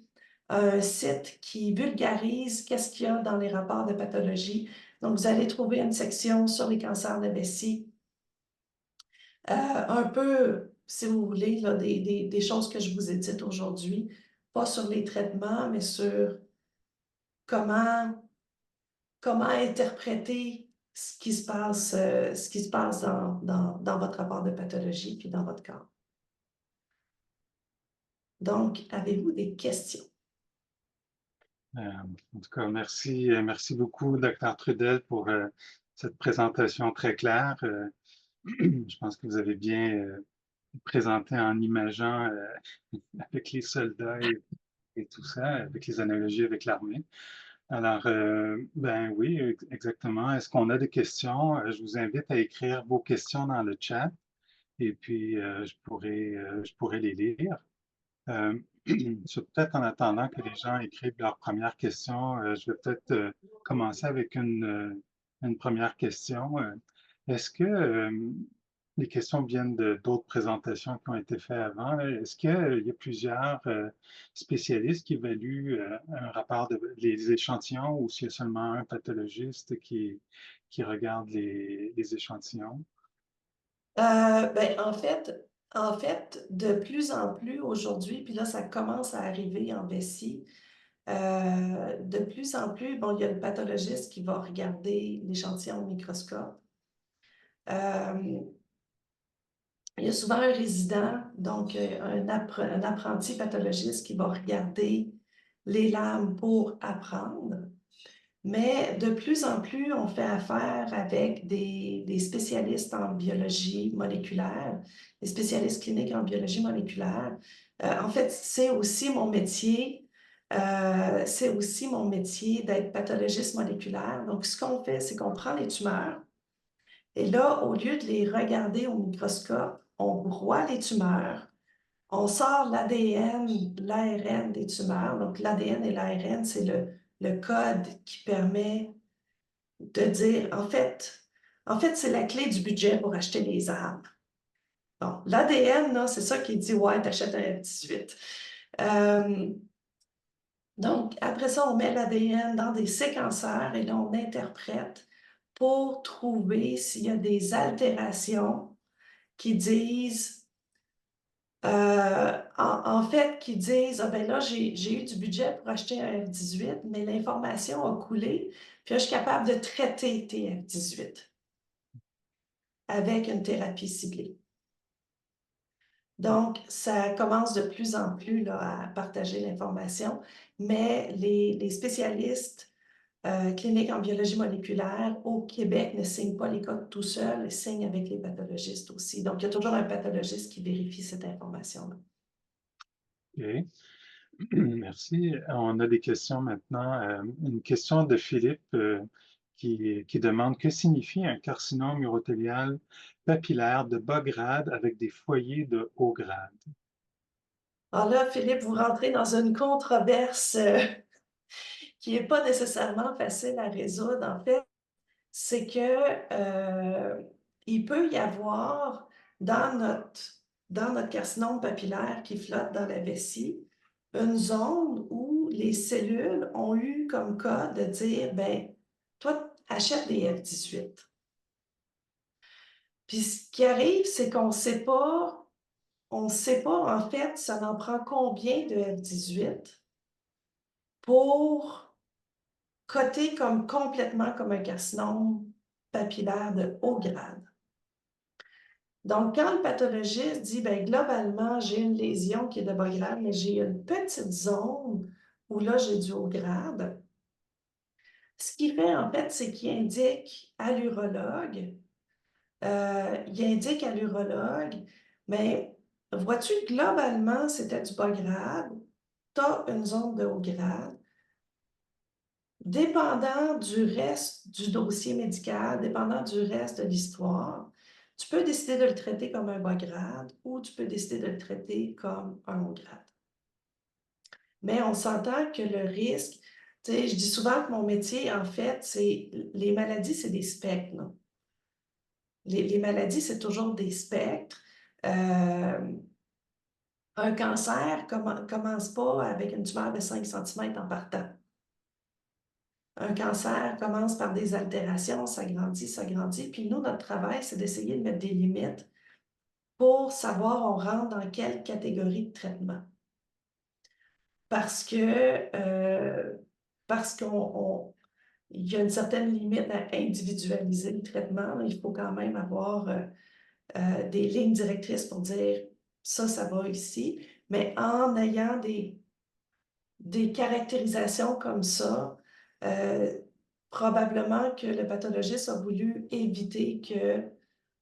un site qui vulgarise qu'est-ce qu'il y a dans les rapports de pathologie. Donc, vous allez trouver une section sur les cancers de la vessie, un peu, si vous voulez, là, des choses que je vous ai dites aujourd'hui, pas sur les traitements, mais sur comment interpréter ce qui se passe dans votre rapport de pathologie puis dans votre corps. Donc, avez-vous des questions? En tout cas, merci beaucoup, Dr. Trudel, pour cette présentation très claire. Je pense que vous avez bien présenté en imageant avec les soldats et tout ça, avec les analogies avec l'armée. Alors, ben oui, exactement. Est-ce qu'on a des questions? Je vous invite à écrire vos questions dans le chat et puis je pourrais les lire. Peut-être en attendant que les gens écrivent leurs premières questions, je vais peut-être commencer avec une première question. Est-ce que les questions viennent d'autres présentations qui ont été faites avant? Est-ce qu'il y a plusieurs spécialistes qui évaluent un rapport les échantillons ou s'il y a seulement un pathologiste qui regarde les échantillons? Ben, en fait, de plus en plus aujourd'hui, puis là, ça commence à arriver en vessie, de plus en plus, bon, il y a le pathologiste qui va regarder l'échantillon au microscope. Euh, il y a souvent un résident, donc un apprenti pathologiste qui va regarder les lames pour apprendre. Mais de plus en plus, on fait affaire avec des spécialistes en biologie moléculaire, des spécialistes cliniques en biologie moléculaire. En fait, c'est aussi mon métier d'être pathologiste moléculaire. Donc, ce qu'on fait, c'est qu'on prend les tumeurs et là, au lieu de les regarder au microscope, on broie les tumeurs, on sort l'ADN, l'ARN des tumeurs. Donc, l'ADN et l'ARN, c'est le code qui permet de dire, en fait, c'est la clé du budget pour acheter les armes. Bon, l'ADN, c'est ça qui dit, ouais, t'achètes un F-18. Donc, après ça, on met l'ADN dans des séquenceurs et là, on interprète pour trouver s'il y a des altérations qui disent, en fait, qui disent, ah ben là, j'ai eu du budget pour acheter un F-18, mais l'information a coulé, puis là, je suis capable de traiter tes F-18 avec une thérapie ciblée. Donc, ça commence de plus en plus là, à partager l'information, mais les spécialistes cliniques en biologie moléculaire au Québec ne signent pas les codes tout seuls, ils signent avec les pathologistes aussi. Donc, il y a toujours un pathologiste qui vérifie cette information-là. OK. Merci. On a des questions maintenant. Une question de Philippe qui demande que signifie un carcinome urothélial papillaire de bas grade avec des foyers de haut grade? Alors là, Philippe, vous rentrez dans une controverse qui n'est pas nécessairement facile à résoudre. En fait, c'est que il peut y avoir dans notre carcinome papillaire qui flotte dans la vessie, une zone où les cellules ont eu comme cas de dire, ben, toi, achète des F-18. Puis ce qui arrive, c'est on ne sait pas en fait, ça en prend combien de F-18 pour coter comme complètement comme un carcinome papillaire de haut grade. Donc, quand le pathologiste dit, ben, globalement, j'ai une lésion qui est de bas grade, mais j'ai une petite zone où là, j'ai du haut grade, ce qu'il fait, en fait, c'est qu'il indique à l'urologue, mais vois-tu, globalement, c'était du bas grade, tu as une zone de haut grade. Dépendant du reste du dossier médical, dépendant du reste de l'histoire, tu peux décider de le traiter comme un bas grade ou tu peux décider de le traiter comme un haut grade. Mais on s'entend que le risque, tu sais, je dis souvent que mon métier, en fait, c'est les maladies, c'est des spectres. Là. Les maladies, c'est toujours des spectres. Un cancer commence pas avec une tumeur de 5 cm en partant. Un cancer commence par des altérations, ça grandit. Puis nous, notre travail, c'est d'essayer de mettre des limites pour savoir on rentre dans quelle catégorie de traitement. Parce que il y a une certaine limite à individualiser le traitement. Il faut quand même avoir des lignes directrices pour dire ça va ici. Mais en ayant des caractérisations comme ça, probablement que le pathologiste a voulu éviter que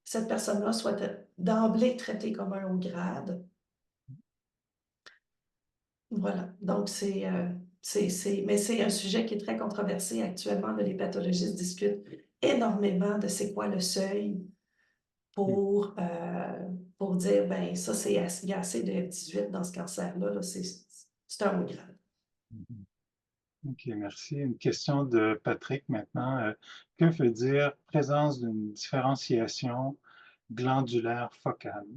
cette personne-là soit d'emblée traitée comme un haut grade. Voilà. Donc, mais c'est un sujet qui est très controversé actuellement. Là, les pathologistes discutent énormément de c'est quoi le seuil pour dire, ben ça, il y a assez de F-18 dans ce cancer-là. Là, C'est un haut grade. Mhm. OK, merci. Une question de Patrick maintenant. Que veut dire présence d'une différenciation glandulaire focale?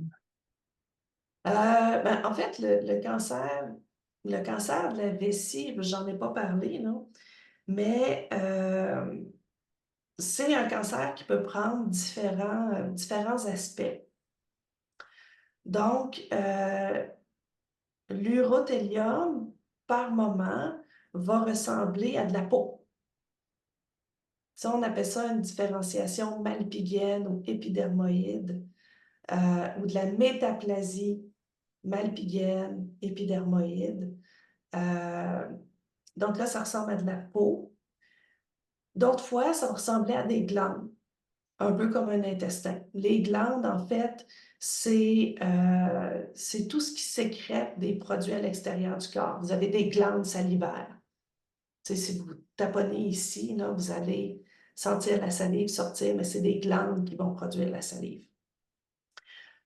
En fait, le cancer de la vessie, j'en ai pas parlé, non? Mais c'est un cancer qui peut prendre différents aspects. Donc, l'urothélium, par moment, va ressembler à de la peau. Ça, on appelle ça une différenciation malpighienne ou épidermoïde, ou de la métaplasie malpighienne, épidermoïde. Euh, donc là, ça ressemble à de la peau. D'autres fois, ça va ressembler à des glandes, un peu comme un intestin. Les glandes, en fait, c'est tout ce qui sécrète des produits à l'extérieur du corps. Vous avez des glandes salivaires. Tu sais, si vous taponnez ici, là, vous allez sentir la salive sortir, mais c'est des glandes qui vont produire la salive.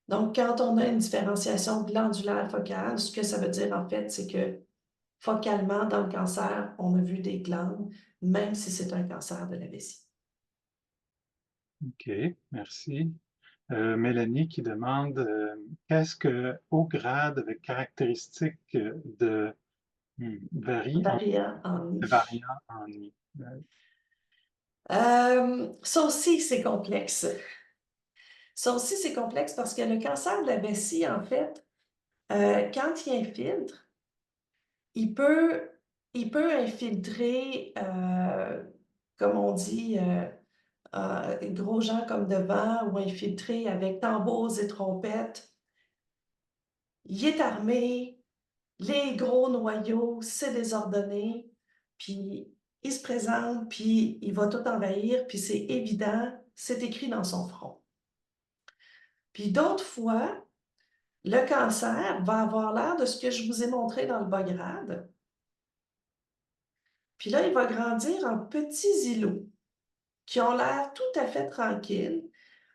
Donc, quand on a une différenciation glandulaire focale, ce que ça veut dire, en fait, c'est que focalement, dans le cancer, on a vu des glandes, même si c'est un cancer de la vessie. OK, merci. Mélanie qui demande qu'est-ce que haut grade avec caractéristiques de Variant en I. variant en I? Ça aussi, c'est complexe. Ça aussi, c'est complexe parce que le cancer de la vessie, en fait, quand il infiltre, il peut, il peut infiltrer, comme on dit, gros gens comme devant ou infiltrer avec tambours et trompettes. Il est armé, les gros noyaux, c'est désordonné, puis il se présente, puis il va tout envahir, puis c'est évident, c'est écrit dans son front. Puis d'autres fois, le cancer va avoir l'air de ce que je vous ai montré dans le bas grade. Puis là, il va grandir en petits îlots qui ont l'air tout à fait tranquilles.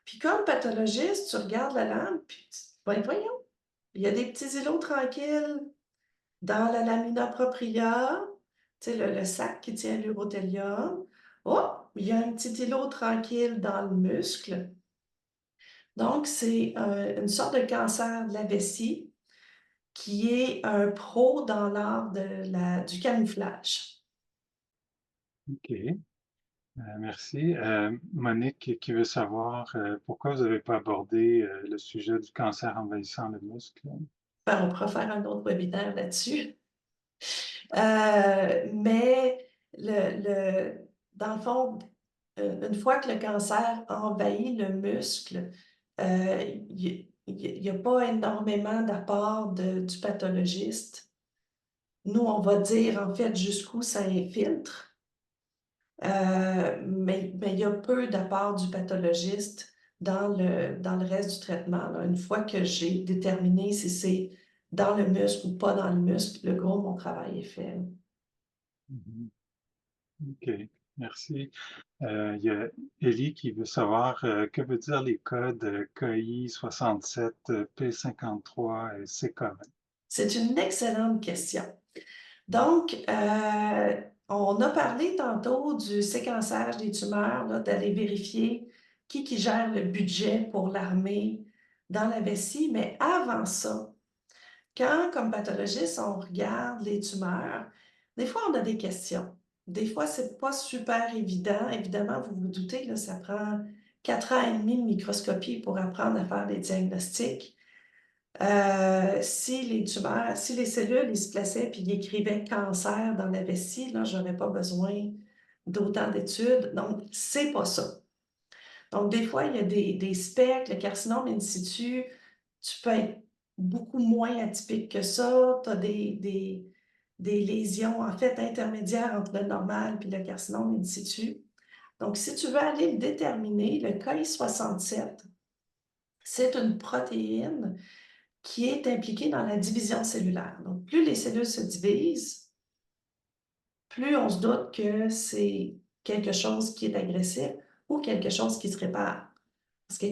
Puis comme pathologiste, tu regardes la lampe, puis ben, voyons, il y a des petits îlots tranquilles dans la lamina propria, tu sais, le sac qui tient l'urothélium. Oh, il y a un petit îlot tranquille dans le muscle. Donc, c'est une sorte de cancer de la vessie qui est un pro dans l'art du camouflage. OK, merci. Monique qui veut savoir pourquoi vous n'avez pas abordé le sujet du cancer envahissant le muscle. Ben, on pourra faire un autre webinaire là-dessus. Mais dans le fond, une fois que le cancer envahit le muscle, il n'y a pas énormément d'apport du pathologiste. Nous, on va dire en fait jusqu'où ça infiltre, mais il y a peu d'apport du pathologiste dans le reste du traitement, là. Une fois que j'ai déterminé si c'est dans le muscle ou pas dans le muscle, le gros de mon travail est fait. Mhm. OK, merci. Il y a Élie qui veut savoir que veut dire les codes KI 67, P53 et CK20. C'est une excellente question. Donc, on a parlé tantôt du séquençage des tumeurs, là, d'aller vérifier qui gère le budget pour l'armée dans la vessie, mais avant ça, quand, comme pathologiste, on regarde les tumeurs, des fois, on a des questions. Des fois, c'est pas super évident. Évidemment, vous vous doutez, là, ça prend 4 ans et demi de microscopie pour apprendre à faire des diagnostics. Si les tumeurs, si les cellules, ils se plaçaient puis ils écrivaient cancer dans la vessie, là, j'aurais pas besoin d'autant d'études. Donc, c'est pas ça. Donc, des fois, il y a des specs, le carcinome in situ, tu peux être beaucoup moins atypique que ça. Tu as des lésions, en fait, intermédiaires entre le normal et le carcinome in situ. Donc, si tu veux aller le déterminer, le KI67, c'est une protéine qui est impliquée dans la division cellulaire. Donc, plus les cellules se divisent, plus on se doute que c'est quelque chose qui est agressif ou quelque chose qui se répare. Parce que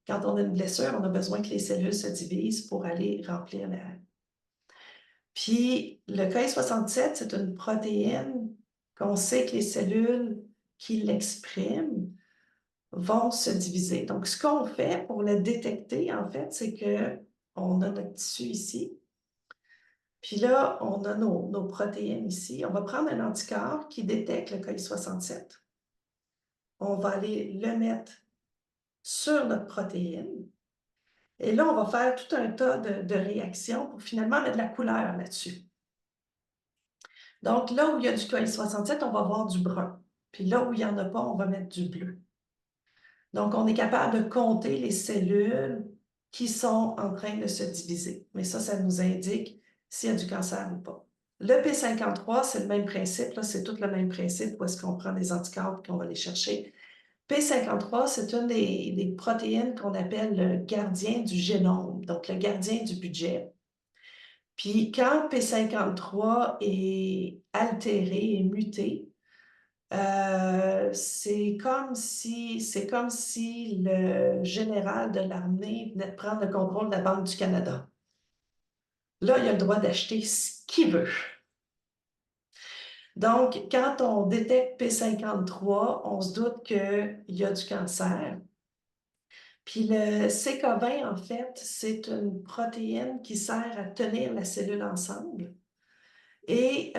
quand on a une blessure, on a besoin que les cellules se divisent pour aller remplir Puis le Ki-67, c'est une protéine qu'on sait que les cellules qui l'expriment vont se diviser. Donc, ce qu'on fait pour le détecter, en fait, c'est qu'on a notre tissu ici, puis là, on a nos protéines ici. On va prendre un anticorps qui détecte le Ki-67. On va aller le mettre sur notre protéine. Et là, on va faire tout un tas de réactions pour finalement mettre de la couleur là-dessus. Donc, là où il y a du Ki-67, on va avoir du brun. Puis là où il n'y en a pas, on va mettre du bleu. Donc, on est capable de compter les cellules qui sont en train de se diviser. Mais ça nous indique s'il y a du cancer ou pas. Le P53, c'est le même principe, là, c'est tout le même principe où est-ce qu'on prend des anticorps et qu'on va les chercher. P53, c'est une des protéines qu'on appelle le gardien du génome, donc le gardien du budget. Puis quand P53 est altéré et muté, c'est comme si le général de l'armée venait de prendre le contrôle de la Banque du Canada. Là, il a le droit d'acheter ce qu'il veut. Donc, quand on détecte P53, on se doute qu'il y a du cancer. Puis le CK20, en fait, c'est une protéine qui sert à tenir la cellule ensemble. Et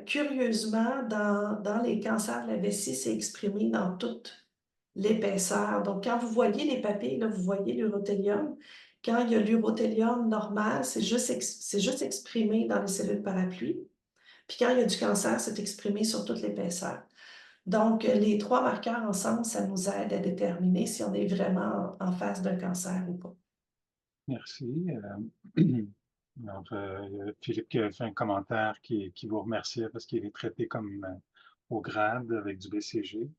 curieusement, dans les cancers de la vessie, c'est exprimé dans toute l'épaisseur. Donc, quand vous voyez les papilles, là, vous voyez l'urothélium. Quand il y a l'urothélium normal, c'est juste exprimé dans les cellules parapluies. Puis quand il y a du cancer, c'est exprimé sur toute l'épaisseur. Donc, les trois marqueurs ensemble, ça nous aide à déterminer si on est vraiment en face d'un cancer ou pas. Merci. Alors, Philippe qui a fait un commentaire qui vous remerciait parce qu'il est traité comme au grade avec du BCG.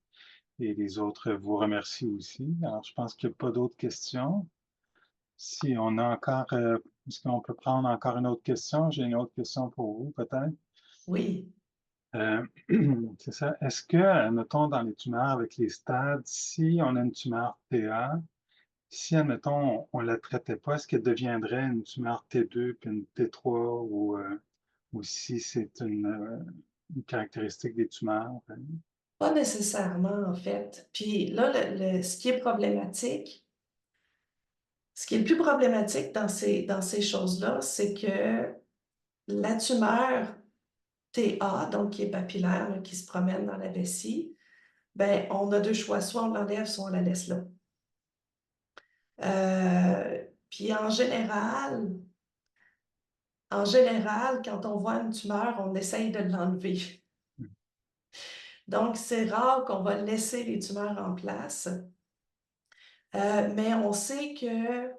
Et les autres vous remercient aussi. Alors, je pense qu'il n'y a pas d'autres questions. Si on a encore, est-ce qu'on peut prendre encore une autre question? J'ai une autre question pour vous, peut-être. Oui. Euh, c'est ça. Est-ce que, mettons, dans les tumeurs avec les stades, si on a une tumeur TA, si, admettons, on ne la traitait pas, est-ce qu'elle deviendrait une tumeur T2 puis une T3 ou si c'est une caractéristique des tumeurs? Pas nécessairement, en fait. Puis là, ce qui est problématique, ce qui est le plus problématique dans ces choses-là, c'est que la tumeur TA, donc qui est papillaire, là, qui se promène dans la vessie, ben, on a deux choix, soit on l'enlève, soit on la laisse là. Puis en général, quand on voit une tumeur, on essaye de l'enlever. Donc, c'est rare qu'on va laisser les tumeurs en place. Mais on sait que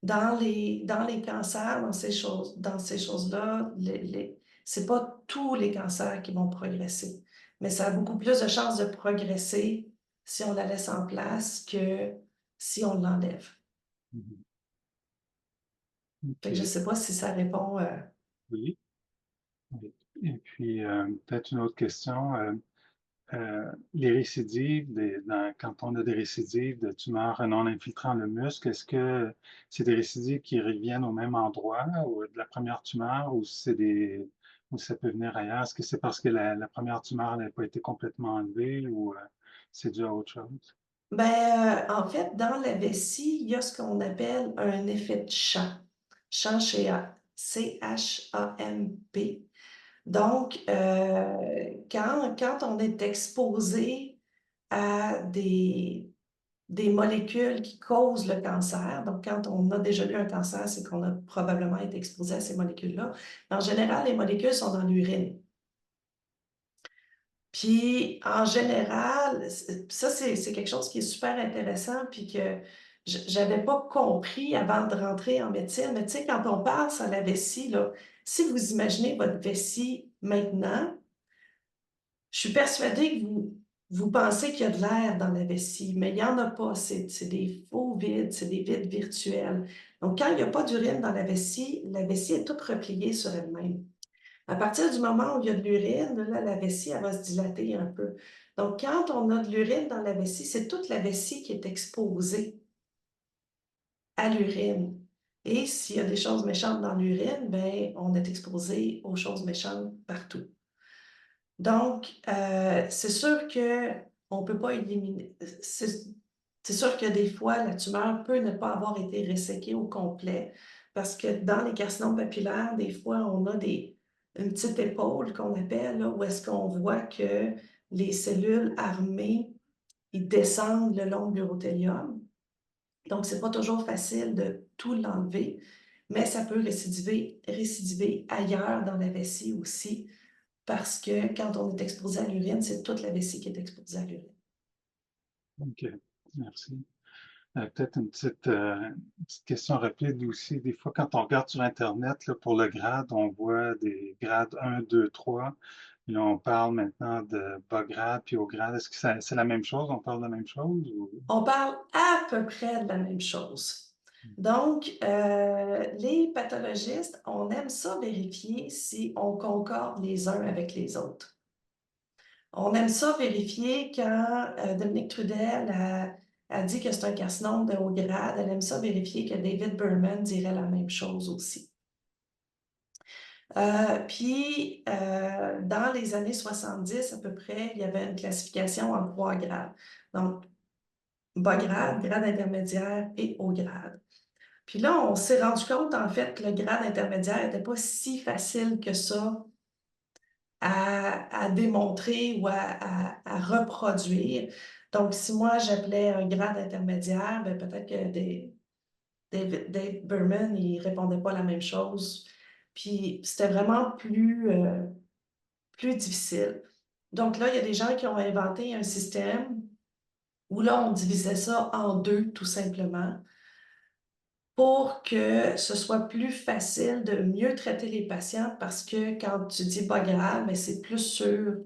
dans les cancers, dans ces choses-là, c'est pas tous les cancers qui vont progresser. Mais ça a beaucoup plus de chances de progresser si on la laisse en place que si on l'enlève. Mhm. Fait que je OK. sais pas si ça répond. Oui. Oui. Et puis, peut-être une autre question. Les récidives, quand on a des récidives de tumeurs non infiltrant le muscle, est-ce que c'est des récidives qui reviennent au même endroit ou de la première tumeur ou ça peut venir ailleurs? Est-ce que c'est parce que la première tumeur n'a pas été complètement enlevée ou c'est dû à autre chose? Ben, en fait, dans la vessie, il y a ce qu'on appelle un effet de champ. Champ chez A. CHAMP. Donc, quand on est exposé à des molécules qui causent le cancer, donc quand on a déjà eu un cancer, c'est qu'on a probablement été exposé à ces molécules-là. En général, les molécules sont dans l'urine. Puis, en général, ça, c'est quelque chose qui est super intéressant, puis que j'avais pas compris avant de rentrer en médecine. Mais tu sais, quand on passe à la vessie, là, si vous imaginez votre vessie maintenant, je suis persuadée que vous pensez qu'il y a de l'air dans la vessie, mais il n'y en a pas. C'est des faux vides, c'est des vides virtuels. Donc, quand il n'y a pas d'urine dans la vessie est toute repliée sur elle-même. À partir du moment où il y a de l'urine, là, la vessie, elle va se dilater un peu. Donc, quand on a de l'urine dans la vessie, c'est toute la vessie qui est exposée à l'urine. Et s'il y a des choses méchantes dans l'urine, ben, on est exposé aux choses méchantes partout. Donc, c'est sûr qu'on ne peut pas éliminer. C'est sûr que des fois, la tumeur peut ne pas avoir été resséquée au complet parce que dans les carcinomes papillaires, des fois, on a une petite épaule qu'on appelle, là, où est-ce qu'on voit que les cellules armées, ils descendent le long de l'urothélium. Donc, c'est pas toujours facile de tout l'enlever, mais ça peut récidiver ailleurs dans la vessie aussi, parce que quand on est exposé à l'urine, c'est toute la vessie qui est exposée à l'urine. OK, merci. Peut-être une petite question rapide aussi. Des fois, quand on regarde sur Internet là, pour le grade, on voit des grades 1, 2, 3. Et là, on parle maintenant de bas grade puis haut grade. Est-ce que c'est la même chose? On parle de la même chose? Ou... On parle à peu près de la même chose. Donc, les pathologistes, on aime ça vérifier si on concorde les uns avec les autres. On aime ça vérifier quand Dominique Trudel a dit que c'est un carcinome de haut grade. Elle aime ça vérifier que David Berman dirait la même chose aussi. Puis, dans les années 70 à peu près, il y avait une classification en 3 grades. Donc, bas grade, grade intermédiaire et haut grade. Puis là, on s'est rendu compte, en fait, que le grade intermédiaire n'était pas si facile que ça à démontrer ou à reproduire. Donc, si moi, j'appelais un grade intermédiaire, ben, peut-être que Dave Berman, il répondait pas la même chose. Puis, c'était vraiment plus difficile. Donc là, il y a des gens qui ont inventé un système où là, on divisait ça en deux, tout simplement, pour que ce soit plus facile de mieux traiter les patients parce que quand tu dis bas grade, mais c'est plus sûr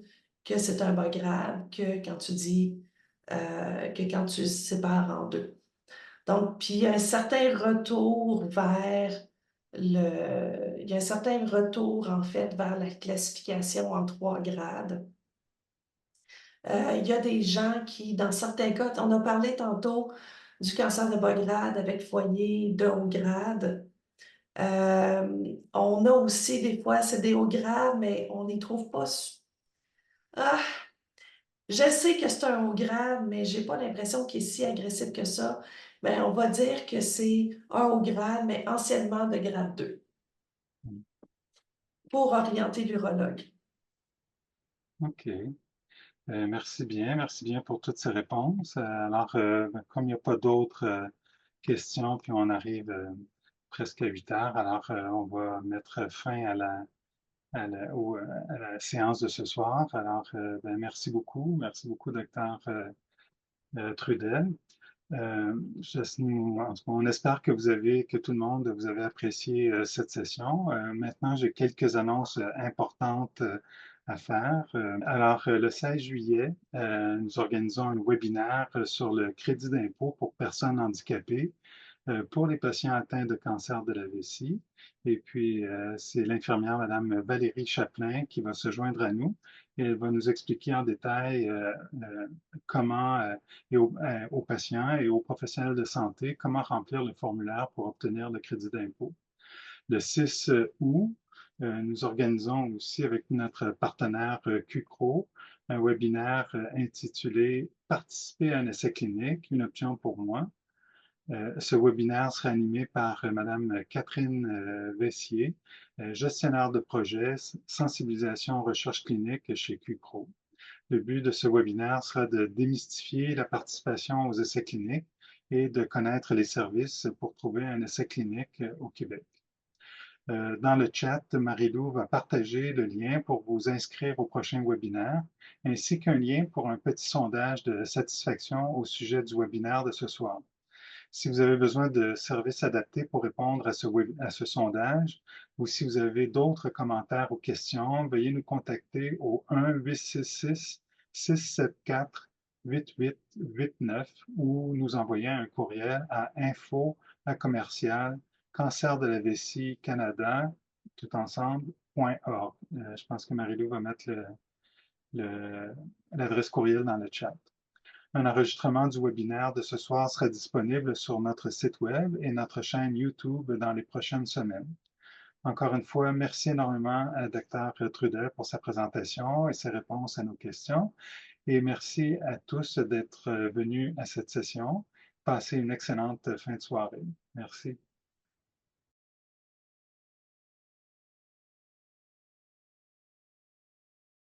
que c'est un bas grade que quand tu dis que quand tu sépares en deux. Donc, puis il y a un certain retour vers il y a un certain retour en fait vers la classification en 3 grades. Il y a des gens qui, dans certains cas, on a parlé tantôt du cancer de bas grade avec foyer de haut grade. On a aussi des fois, c'est des hauts grades, mais on n'y trouve pas. Ah, je sais que c'est un haut grade, mais j'ai pas l'impression qu'il est si agressif que ça. Ben, on va dire que c'est un haut grade, mais anciennement de grade 2 pour orienter l'urologue. OK. Merci bien pour toutes ces réponses. Alors, comme il n'y a pas d'autres questions, puis on arrive presque à 8 heures, alors on va mettre fin à la séance de ce soir. Alors, merci beaucoup, docteur Trudel. On espère que que tout le monde, vous avez apprécié cette session. Maintenant, j'ai quelques annonces importantes à faire. Le 16 juillet, nous organisons un webinaire sur le crédit d'impôt pour personnes handicapées pour les patients atteints de cancer de la vessie. Et puis, c'est l'infirmière Madame Valérie Chaplin qui va se joindre à nous et elle va nous expliquer en détail comment, aux patients et aux professionnels de santé, comment remplir le formulaire pour obtenir le crédit d'impôt. Le 6 août, nous organisons aussi avec notre partenaire QCRO un webinaire intitulé Participer à un essai clinique, une option pour moi. Ce webinaire sera animé par Madame Catherine Vessier, gestionnaire de projet sensibilisation recherche clinique chez QCRO. Le but de ce webinaire sera de démystifier la participation aux essais cliniques et de connaître les services pour trouver un essai clinique au Québec. Dans le chat, Marie-Lou va partager le lien pour vous inscrire au prochain webinaire, ainsi qu'un lien pour un petit sondage de satisfaction au sujet du webinaire de ce soir. Si vous avez besoin de services adaptés pour répondre à ce sondage ou si vous avez d'autres commentaires ou questions, veuillez nous contacter au 1-866-674-8889 ou nous envoyer un courriel à info@cancerdelavessie-canada tout ensemble.org. Je pense que Marie-Lou va mettre l'adresse courriel dans le chat. Un enregistrement du webinaire de ce soir sera disponible sur notre site Web et notre chaîne YouTube dans les prochaines semaines. Encore une fois, merci énormément à Dr. Trudet pour sa présentation et ses réponses à nos questions. Et merci à tous d'être venus à cette session. Passez une excellente fin de soirée. Merci.